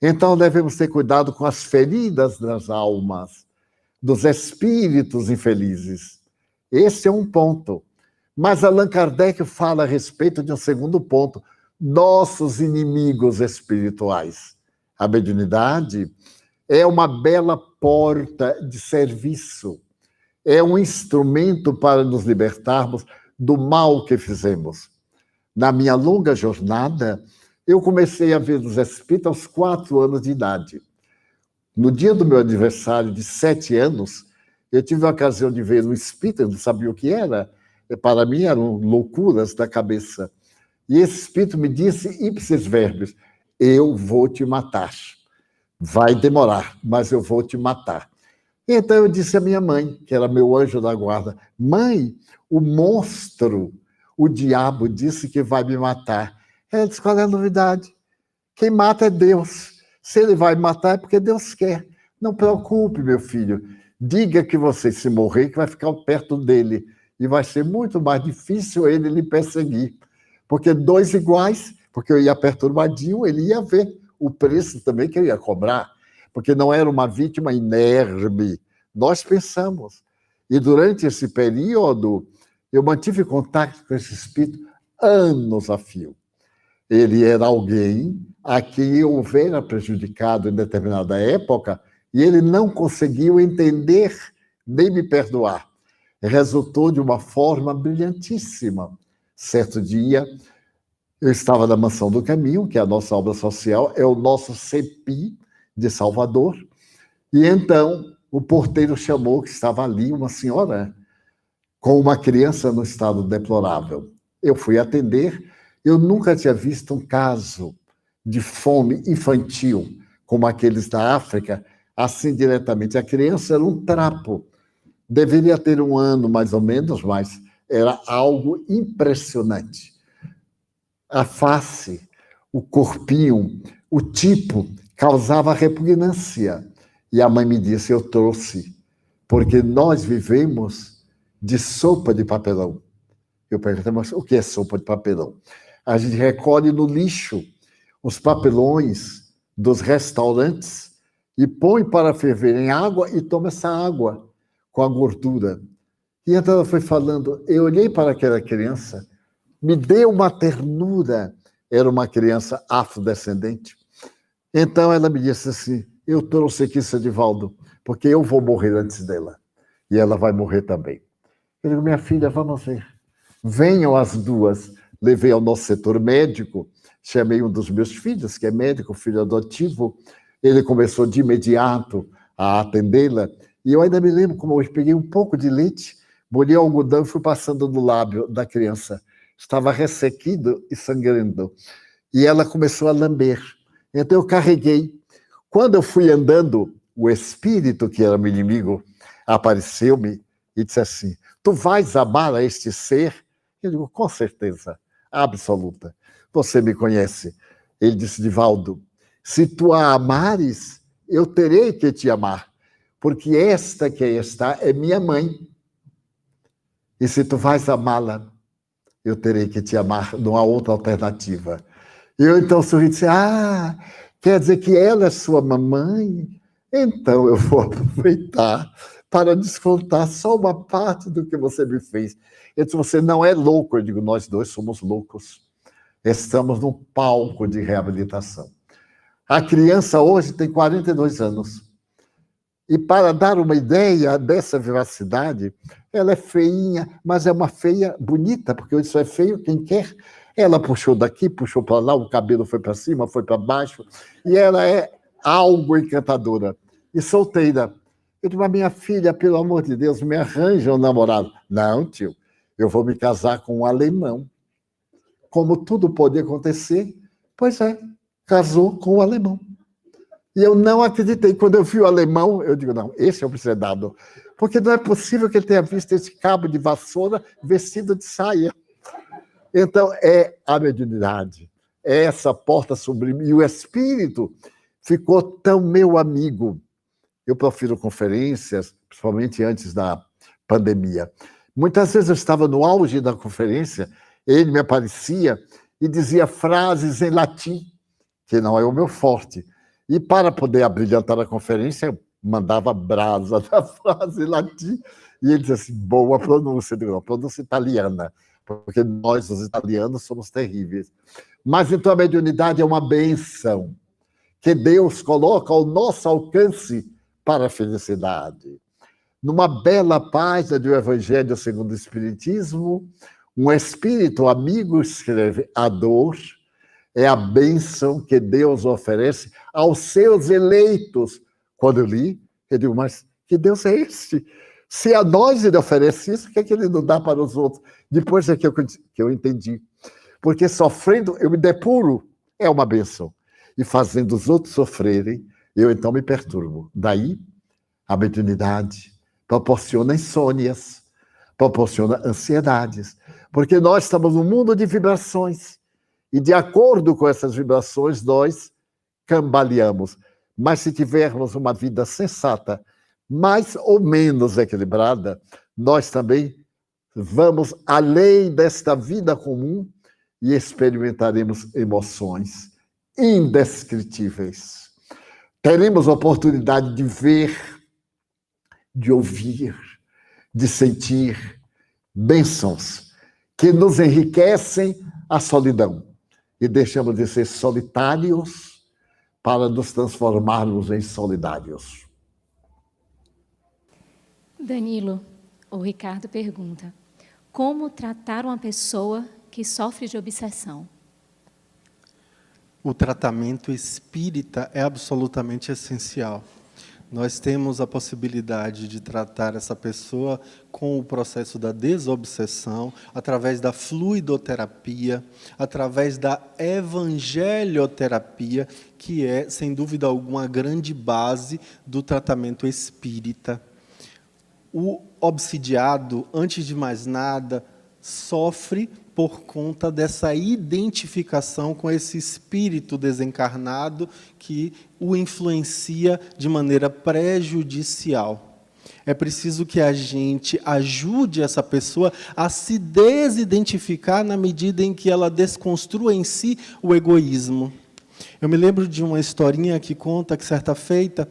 Então devemos ter cuidado com as feridas das almas, dos espíritos infelizes. Esse é um ponto. Mas Allan Kardec fala a respeito de um segundo ponto: nossos inimigos espirituais. A mediunidade é uma bela porta de serviço, é um instrumento para nos libertarmos do mal que fizemos. Na minha longa jornada, Eu comecei a ver os espíritos aos 4 anos de idade. No dia do meu aniversário de 7 anos, eu tive a ocasião de ver um espírito, eu não sabia o que era. Para mim eram loucuras da cabeça. E esse espírito me disse, ipsis verbis, eu vou te matar. Vai demorar, mas eu vou te matar. Então eu disse à minha mãe, que era meu anjo da guarda, mãe, o monstro, o diabo disse que vai me matar. Ela disse, qual é a novidade? Quem mata é Deus. Se ele vai matar é porque Deus quer. Não preocupe, meu filho. Diga que você se morrer, que vai ficar perto dele. E vai ser muito mais difícil ele lhe perseguir. Porque 2 iguais, porque eu ia perturbadinho, ele ia ver o preço também que eu ia cobrar. Porque não era uma vítima inerme. Nós pensamos. E durante esse período, eu mantive contato com esse espírito anos a fio. Ele era alguém a quem eu houvera prejudicado em determinada época e ele não conseguiu entender nem me perdoar. Resultou de uma forma brilhantíssima. Certo dia, eu estava na Mansão do Caminho, que é a nossa obra social, é o nosso CEPI de Salvador, e então o porteiro chamou que estava ali uma senhora com uma criança no estado deplorável. Eu fui atender. Eu nunca tinha visto um caso de fome infantil, como aqueles da África, assim diretamente. A criança era um trapo. Deveria ter 1 ano, mais ou menos, mas era algo impressionante. A face, o corpinho, o tipo, causava repugnância. E a mãe me disse, eu trouxe, porque nós vivemos de sopa de papelão. Eu perguntei, mas o que é sopa de papelão? A gente recolhe no lixo os papelões dos restaurantes e põe para ferver em água e toma essa água com a gordura. E então ela foi falando, eu olhei para aquela criança, me deu uma ternura, era uma criança afrodescendente. Então ela me disse assim, eu trouxe aqui esse Edivaldo, porque eu vou morrer antes dela. E ela vai morrer também. Eu digo, minha filha, vamos ver. Venham as duas. Levei ao nosso setor médico, chamei um dos meus filhos, que é médico, filho adotivo. Ele começou de imediato a atendê-la. E eu ainda me lembro como eu peguei um pouco de leite, molhei o algodão e fui passando no lábio da criança. Estava ressequido e sangrando. E ela começou a lamber. Então eu carreguei. Quando eu fui andando, o espírito, que era meu inimigo, apareceu-me e disse assim, tu vais amar a este ser? Eu digo, com certeza, absoluta. Você me conhece. Ele disse, Divaldo, se tu a amares, eu terei que te amar, porque esta que aí está é minha mãe. E se tu vais amá-la, eu terei que te amar, não há outra alternativa. Eu então sorri e disse, quer dizer que ela é sua mamãe? Então eu vou aproveitar para descontar só uma parte do que você me fez. Ele disse, você não é louco. Eu digo, nós dois somos loucos. Estamos num palco de reabilitação. A criança hoje tem 42 anos. E para dar uma ideia dessa vivacidade, ela é feinha, mas é uma feia bonita, porque isso é feio quem quer. Ela puxou daqui, puxou para lá, o cabelo foi para cima, foi para baixo, e ela é algo encantadora. E solteira. Eu digo, mas minha filha, pelo amor de Deus, me arranja um namorado. Não, tio, eu vou me casar com um alemão. Como tudo pode acontecer, pois é, casou com um alemão. E eu não acreditei. Quando eu vi o alemão, eu digo, não, esse é o obsedado. Porque não é possível que ele tenha visto esse cabo de vassoura vestido de saia. Então, é a mediunidade, é essa porta sublime. E o espírito ficou tão meu amigo. Eu profiro conferências, principalmente antes da pandemia. Muitas vezes eu estava no auge da conferência, ele me aparecia e dizia frases em latim, que não é o meu forte. E para poder abrilhantar a conferência, eu mandava brasa da frase em latim. E ele dizia assim, boa pronúncia. Eu digo, não, pronúncia italiana, porque nós, os italianos, somos terríveis. Mas então a mediunidade é uma benção que Deus coloca ao nosso alcance para a felicidade. Numa bela página do Evangelho segundo o Espiritismo, um espírito amigo escreve, a dor É a bênção que Deus oferece aos seus eleitos. Quando eu li, eu digo, mas que Deus é esse? Se a nós ele oferece isso, o que é que ele não dá para os outros? Depois é que eu entendi. Porque sofrendo, eu me depuro, é uma bênção. E fazendo os outros sofrerem, eu então me perturbo. Daí, a mediunidade proporciona insônias, proporciona ansiedades. Porque nós estamos num mundo de vibrações. E de acordo com essas vibrações, nós cambaleamos. Mas se tivermos uma vida sensata, mais ou menos equilibrada, nós também vamos além desta vida comum e experimentaremos emoções indescritíveis. Teremos oportunidade de ver, de ouvir, de sentir bênçãos que nos enriquecem a solidão e deixamos de ser solitários para nos transformarmos em solidários. Danilo, o Ricardo pergunta: como tratar uma pessoa que sofre de obsessão? O tratamento espírita é absolutamente essencial. Nós temos a possibilidade de tratar essa pessoa com o processo da desobsessão, através da fluidoterapia, através da evangelioterapia, que é, sem dúvida alguma, a grande base do tratamento espírita. O obsidiado, antes de mais nada, sofre por conta dessa identificação com esse espírito desencarnado que o influencia de maneira prejudicial. É preciso que a gente ajude essa pessoa a se desidentificar na medida em que ela desconstrua em si o egoísmo. Eu me lembro de uma historinha que conta que, certa feita,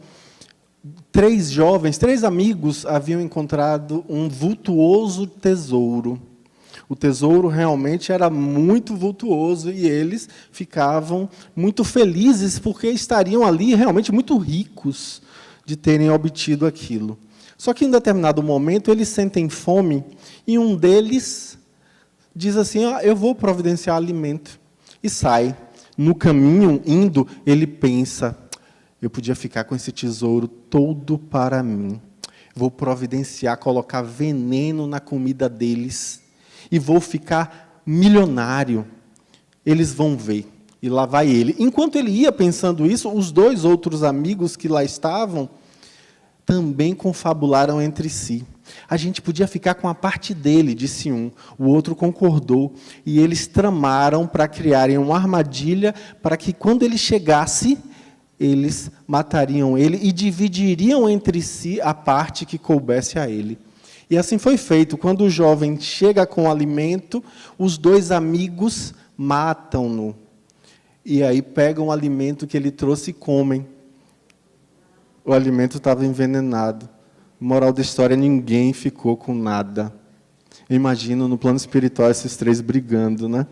3 amigos haviam encontrado um vultuoso tesouro. O tesouro realmente era muito vultuoso e eles ficavam muito felizes porque estariam ali realmente muito ricos de terem obtido aquilo. Só que em determinado momento eles sentem fome e um deles diz assim: eu vou providenciar alimento. E sai. No caminho, indo, ele pensa: eu podia ficar com esse tesouro todo para mim. Vou providenciar, colocar veneno na comida deles. E vou ficar milionário. Eles vão ver. E lá vai ele. Enquanto ele ia pensando isso, os 2 outros amigos que lá estavam também confabularam entre si. A gente podia ficar com a parte dele, disse um. O outro concordou. E eles tramaram para criarem uma armadilha para que, quando ele chegasse, eles matariam ele e dividiriam entre si a parte que coubesse a ele. E assim foi feito. Quando o jovem chega com o alimento, os 2 amigos matam-no. E aí pegam o alimento que ele trouxe e comem. O alimento estava envenenado. Moral da história: ninguém ficou com nada. Imagino no plano espiritual esses 3 brigando, né?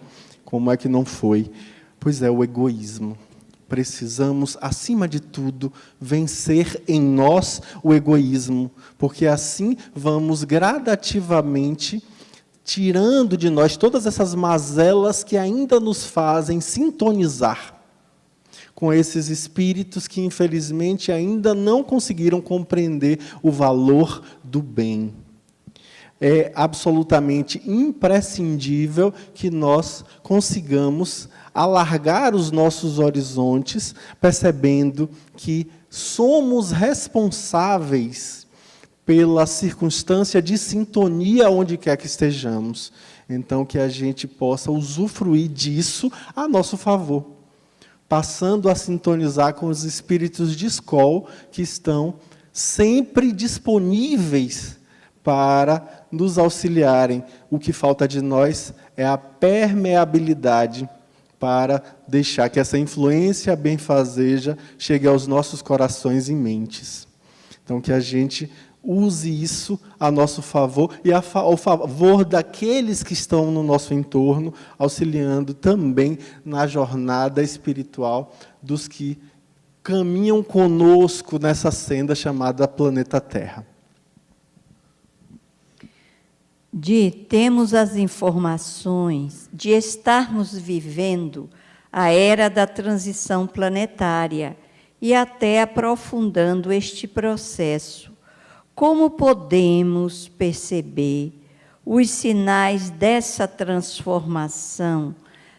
Como é que não foi? Pois é, o egoísmo. Precisamos, acima de tudo, vencer em nós o egoísmo, porque assim vamos gradativamente tirando de nós todas essas mazelas que ainda nos fazem sintonizar com esses espíritos que, infelizmente, ainda não conseguiram compreender o valor do bem. É absolutamente imprescindível que nós consigamos alargar os nossos horizontes, percebendo que somos responsáveis pela circunstância de sintonia onde quer que estejamos. Então, que a gente possa usufruir disso a nosso favor, passando a sintonizar com os espíritos de escola que estão sempre disponíveis para nos auxiliarem. O que falta de nós é a permeabilidade para deixar que essa influência benfazeja chegue aos nossos corações e mentes. Então, que a gente use isso a nosso favor e ao favor daqueles que estão no nosso entorno, auxiliando também na jornada espiritual dos que caminham conosco nessa senda chamada planeta Terra. De termos as informações, de estarmos vivendo a era da transição planetária e até aprofundando este processo. Como podemos perceber os sinais dessa transformação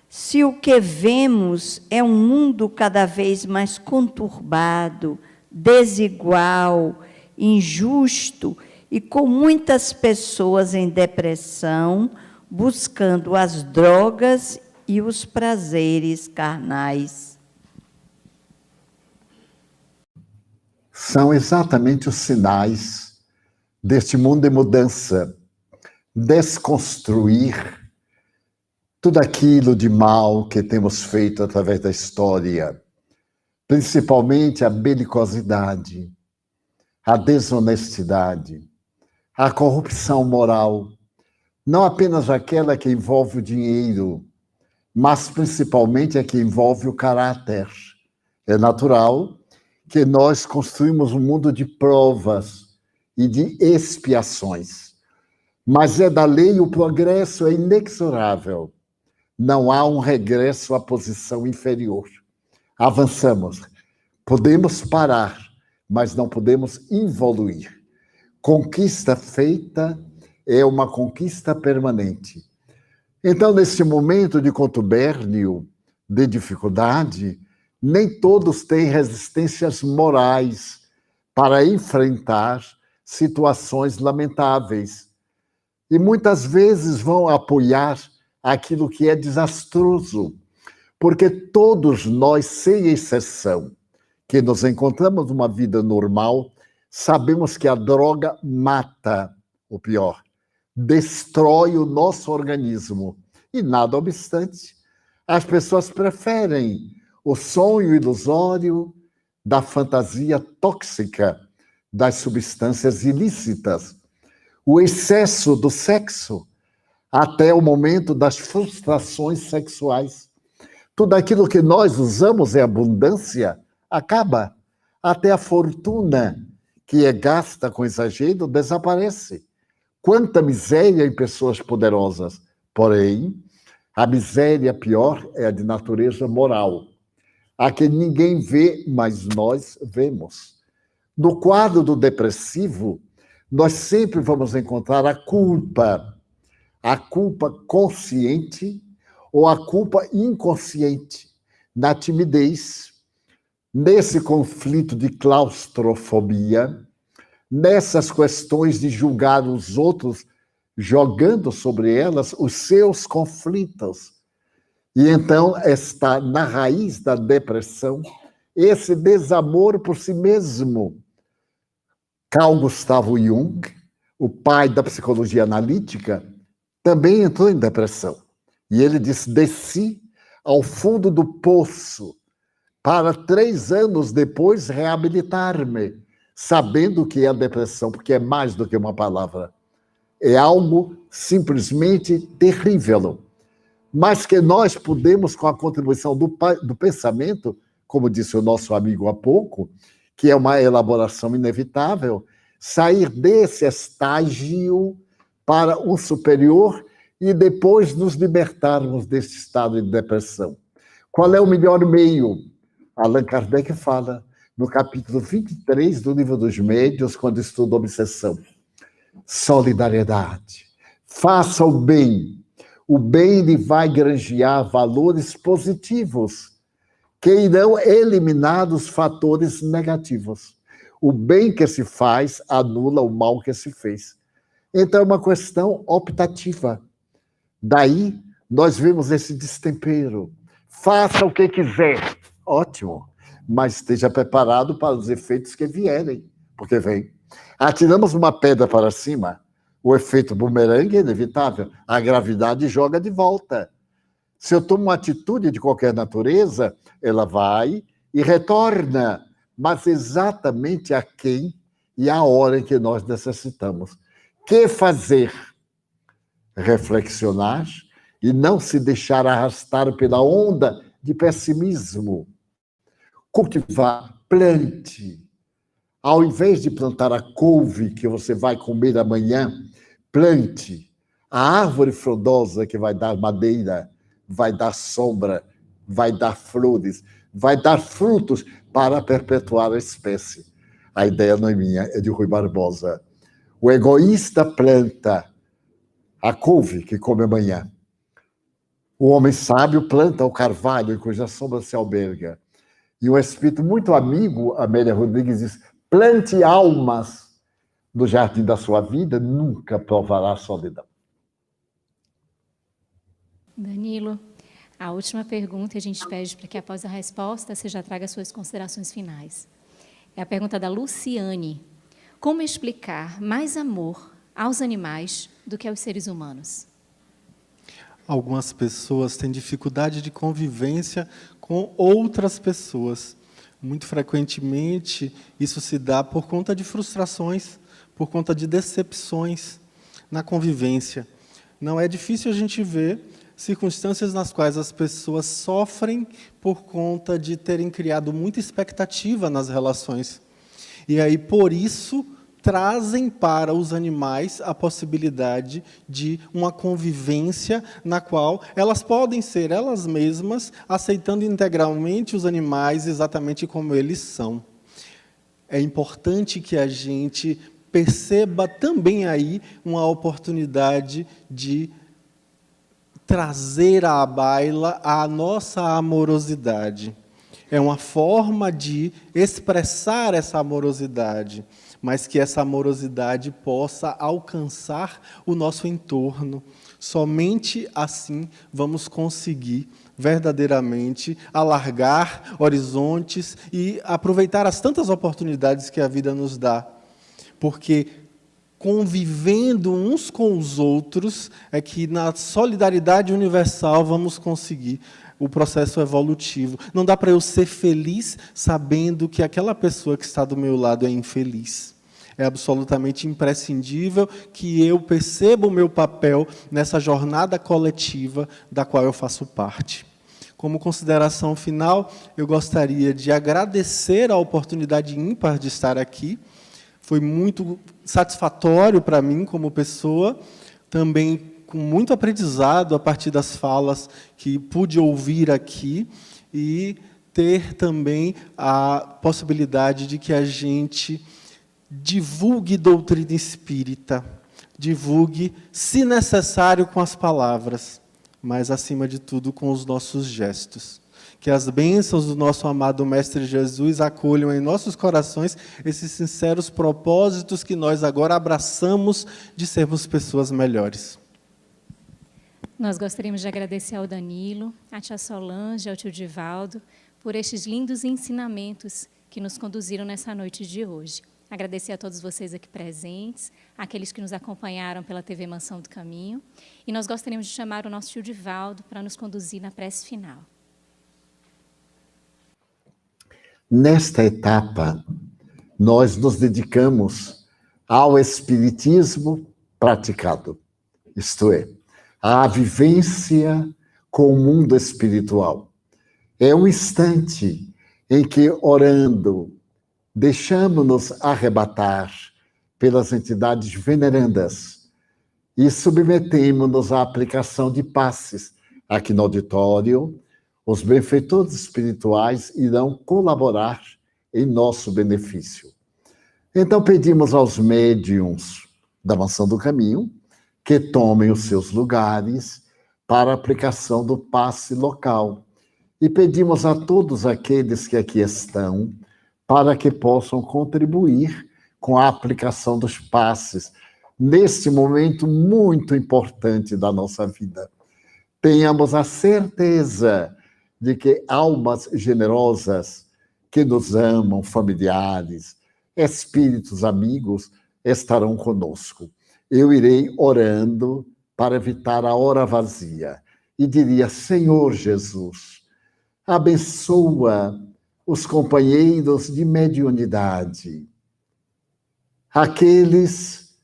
se o que vemos é um mundo cada vez mais conturbado, desigual, injusto e com muitas pessoas em depressão, buscando as drogas e os prazeres carnais? São exatamente os sinais deste mundo em mudança. Desconstruir tudo aquilo de mal que temos feito através da história, principalmente a belicosidade, a desonestidade, a corrupção moral, não apenas aquela que envolve o dinheiro, mas principalmente a que envolve o caráter. É natural que nós construímos um mundo de provas e de expiações, mas é da lei, o progresso é inexorável. Não há um regresso à posição inferior. Avançamos. Podemos parar, mas não podemos evoluir. Conquista feita é uma conquista permanente. Então, nesse momento de contubérnio, de dificuldade, nem todos têm resistências morais para enfrentar situações lamentáveis. E muitas vezes vão apoiar aquilo que é desastroso, porque todos nós, sem exceção, que nos encontramos numa vida normal, sabemos que a droga mata, o pior, destrói o nosso organismo. E nada obstante, as pessoas preferem o sonho ilusório da fantasia tóxica, das substâncias ilícitas, o excesso do sexo, até o momento das frustrações sexuais. Tudo aquilo que nós usamos em abundância acaba. Até a fortuna que é gasta com exagero desaparece. Quanta miséria em pessoas poderosas. Porém, a miséria pior é a de natureza moral. A que ninguém vê, mas nós vemos. No quadro do depressivo, nós sempre vamos encontrar a culpa consciente ou a culpa inconsciente, na timidez, nesse conflito de claustrofobia, nessas questões de julgar os outros, jogando sobre elas os seus conflitos. E então está na raiz da depressão esse desamor por si mesmo. Carl Gustav Jung, o pai da psicologia analítica, também entrou em depressão. E ele disse: desci ao fundo do poço para 3 anos depois reabilitar-me, sabendo que é a depressão, porque é mais do que uma palavra. É algo simplesmente terrível. Mas que nós podemos, com a contribuição do pensamento, como disse o nosso amigo há pouco, que é uma elaboração inevitável, sair desse estágio para um superior e depois nos libertarmos desse estado de depressão. Qual é o melhor meio? Allan Kardec fala no capítulo 23 do Livro dos Médiuns, quando estuda a obsessão. Solidariedade. Faça o bem. O bem lhe vai granjear valores positivos, que irão eliminar os fatores negativos. O bem que se faz anula o mal que se fez. Então, é uma questão optativa. Daí, nós vemos esse destempero. Faça o que quiser. Ótimo. Mas esteja preparado para os efeitos que vierem. Porque vem. Atiramos uma pedra para cima, o efeito bumerangue é inevitável. A gravidade joga de volta. Se eu tomo uma atitude de qualquer natureza, ela vai e retorna. Mas exatamente a quem e a hora em que nós necessitamos. Que fazer? Reflexionar e não se deixar arrastar pela onda de pessimismo. Cultivar, plante. Ao invés de plantar a couve que você vai comer amanhã, plante a árvore frondosa que vai dar madeira, vai dar sombra, vai dar flores, vai dar frutos para perpetuar a espécie. A ideia não é minha, é de Rui Barbosa. O egoísta planta a couve que come amanhã. O homem sábio planta o carvalho em cuja sombra se alberga. E um espírito muito amigo, Amélia Rodrigues, diz: plante almas no jardim da sua vida, nunca provará solidão. Danilo, a última pergunta, a gente pede para que após a resposta você já traga suas considerações finais. É a pergunta da Luciane. Como explicar mais amor aos animais do que aos seres humanos? Algumas pessoas têm dificuldade de convivência com outras pessoas. Muito frequentemente, isso se dá por conta de frustrações, por conta de decepções na convivência. Não é difícil a gente ver circunstâncias nas quais as pessoas sofrem por conta de terem criado muita expectativa nas relações. E aí, por isso, trazem para os animais a possibilidade de uma convivência na qual elas podem ser elas mesmas, aceitando integralmente os animais exatamente como eles são. É importante que a gente perceba também aí uma oportunidade de trazer à baila a nossa amorosidade. É uma forma de expressar essa amorosidade, mas que essa amorosidade possa alcançar o nosso entorno. Somente assim vamos conseguir verdadeiramente alargar horizontes e aproveitar as tantas oportunidades que a vida nos dá. Porque convivendo uns com os outros é que na solidariedade universal vamos conseguir o processo evolutivo. Não dá para eu ser feliz sabendo que aquela pessoa que está do meu lado é infeliz. É absolutamente imprescindível que eu perceba o meu papel nessa jornada coletiva da qual eu faço parte. Como consideração final, eu gostaria de agradecer a oportunidade ímpar de estar aqui. Foi muito satisfatório para mim como pessoa, também com muito aprendizado a partir das falas que pude ouvir aqui e ter também a possibilidade de que a gente divulgue doutrina espírita, divulgue, se necessário, com as palavras, mas, acima de tudo, com os nossos gestos. Que as bênçãos do nosso amado Mestre Jesus acolham em nossos corações esses sinceros propósitos que nós agora abraçamos de sermos pessoas melhores. Nós gostaríamos de agradecer ao Danilo, à tia Solange, ao tio Divaldo, por estes lindos ensinamentos que nos conduziram nessa noite de hoje. Agradecer a todos vocês aqui presentes, aqueles que nos acompanharam pela TV Mansão do Caminho. E nós gostaríamos de chamar o nosso tio Divaldo para nos conduzir na prece final. Nesta etapa, nós nos dedicamos ao espiritismo praticado, isto é, à vivência com o mundo espiritual. É um instante em que, orando, deixamos-nos arrebatar pelas entidades venerandas e submetemos-nos à aplicação de passes. Aqui no auditório, os benfeitores espirituais irão colaborar em nosso benefício. Então, pedimos aos médiuns da Mansão do Caminho que tomem os seus lugares para a aplicação do passe local. E pedimos a todos aqueles que aqui estão para que possam contribuir com a aplicação dos passes neste momento muito importante da nossa vida. Tenhamos a certeza de que almas generosas que nos amam, familiares, espíritos amigos, estarão conosco. Eu irei orando para evitar a hora vazia e diria: Senhor Jesus, abençoa os companheiros de mediunidade, aqueles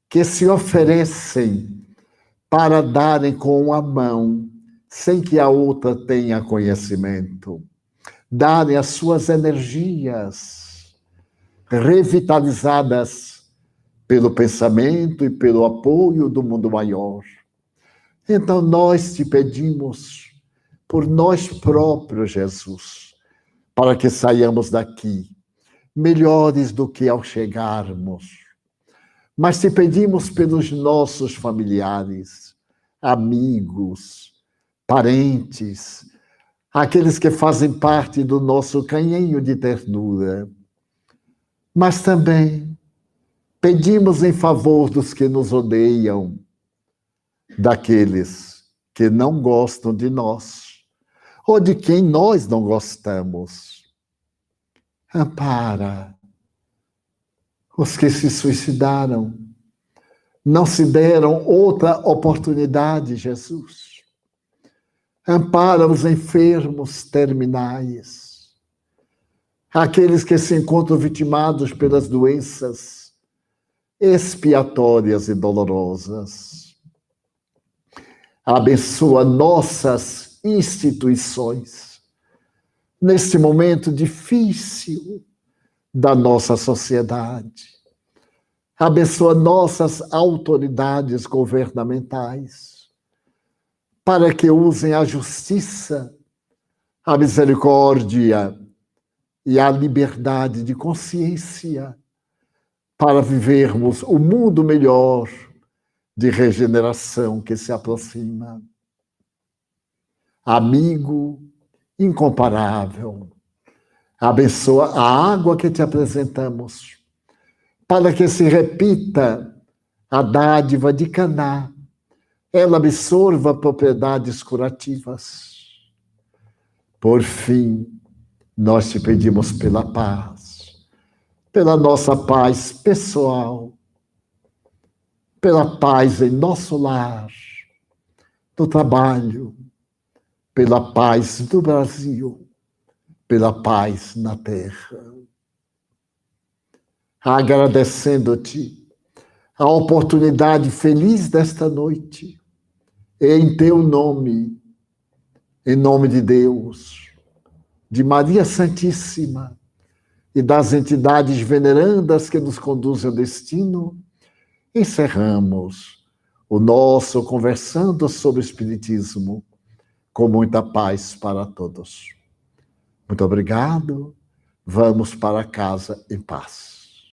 que se oferecem para darem com a mão, sem que a outra tenha conhecimento, darem as suas energias revitalizadas pelo pensamento e pelo apoio do mundo maior. Então nós te pedimos, por nós próprios, Jesus, para que saiamos daqui melhores do que ao chegarmos. Mas te pedimos pelos nossos familiares, amigos, parentes, aqueles que fazem parte do nosso canhenho de ternura. Mas também pedimos em favor dos que nos odeiam, daqueles que não gostam de nós, ou de quem nós não gostamos. Ampara os que se suicidaram, não se deram outra oportunidade, Jesus. Ampara os enfermos terminais, aqueles que se encontram vitimados pelas doenças expiatórias e dolorosas. Abençoa nossas instituições neste momento difícil da nossa sociedade. Abençoa nossas autoridades governamentais para que usem a justiça, a misericórdia e a liberdade de consciência para vivermos o mundo melhor de regeneração que se aproxima. Amigo incomparável, abençoa a água que te apresentamos, para que se repita a dádiva de Caná, ela absorva propriedades curativas. Por fim, nós te pedimos pela paz, pela nossa paz pessoal, pela paz em nosso lar, no trabalho, pela paz do Brasil, pela paz na terra. Agradecendo-te a oportunidade feliz desta noite, em teu nome, em nome de Deus, de Maria Santíssima e das entidades venerandas que nos conduzem ao destino, encerramos o nosso Conversando sobre o Espiritismo com muita paz para todos. Muito obrigado. Vamos para casa em paz.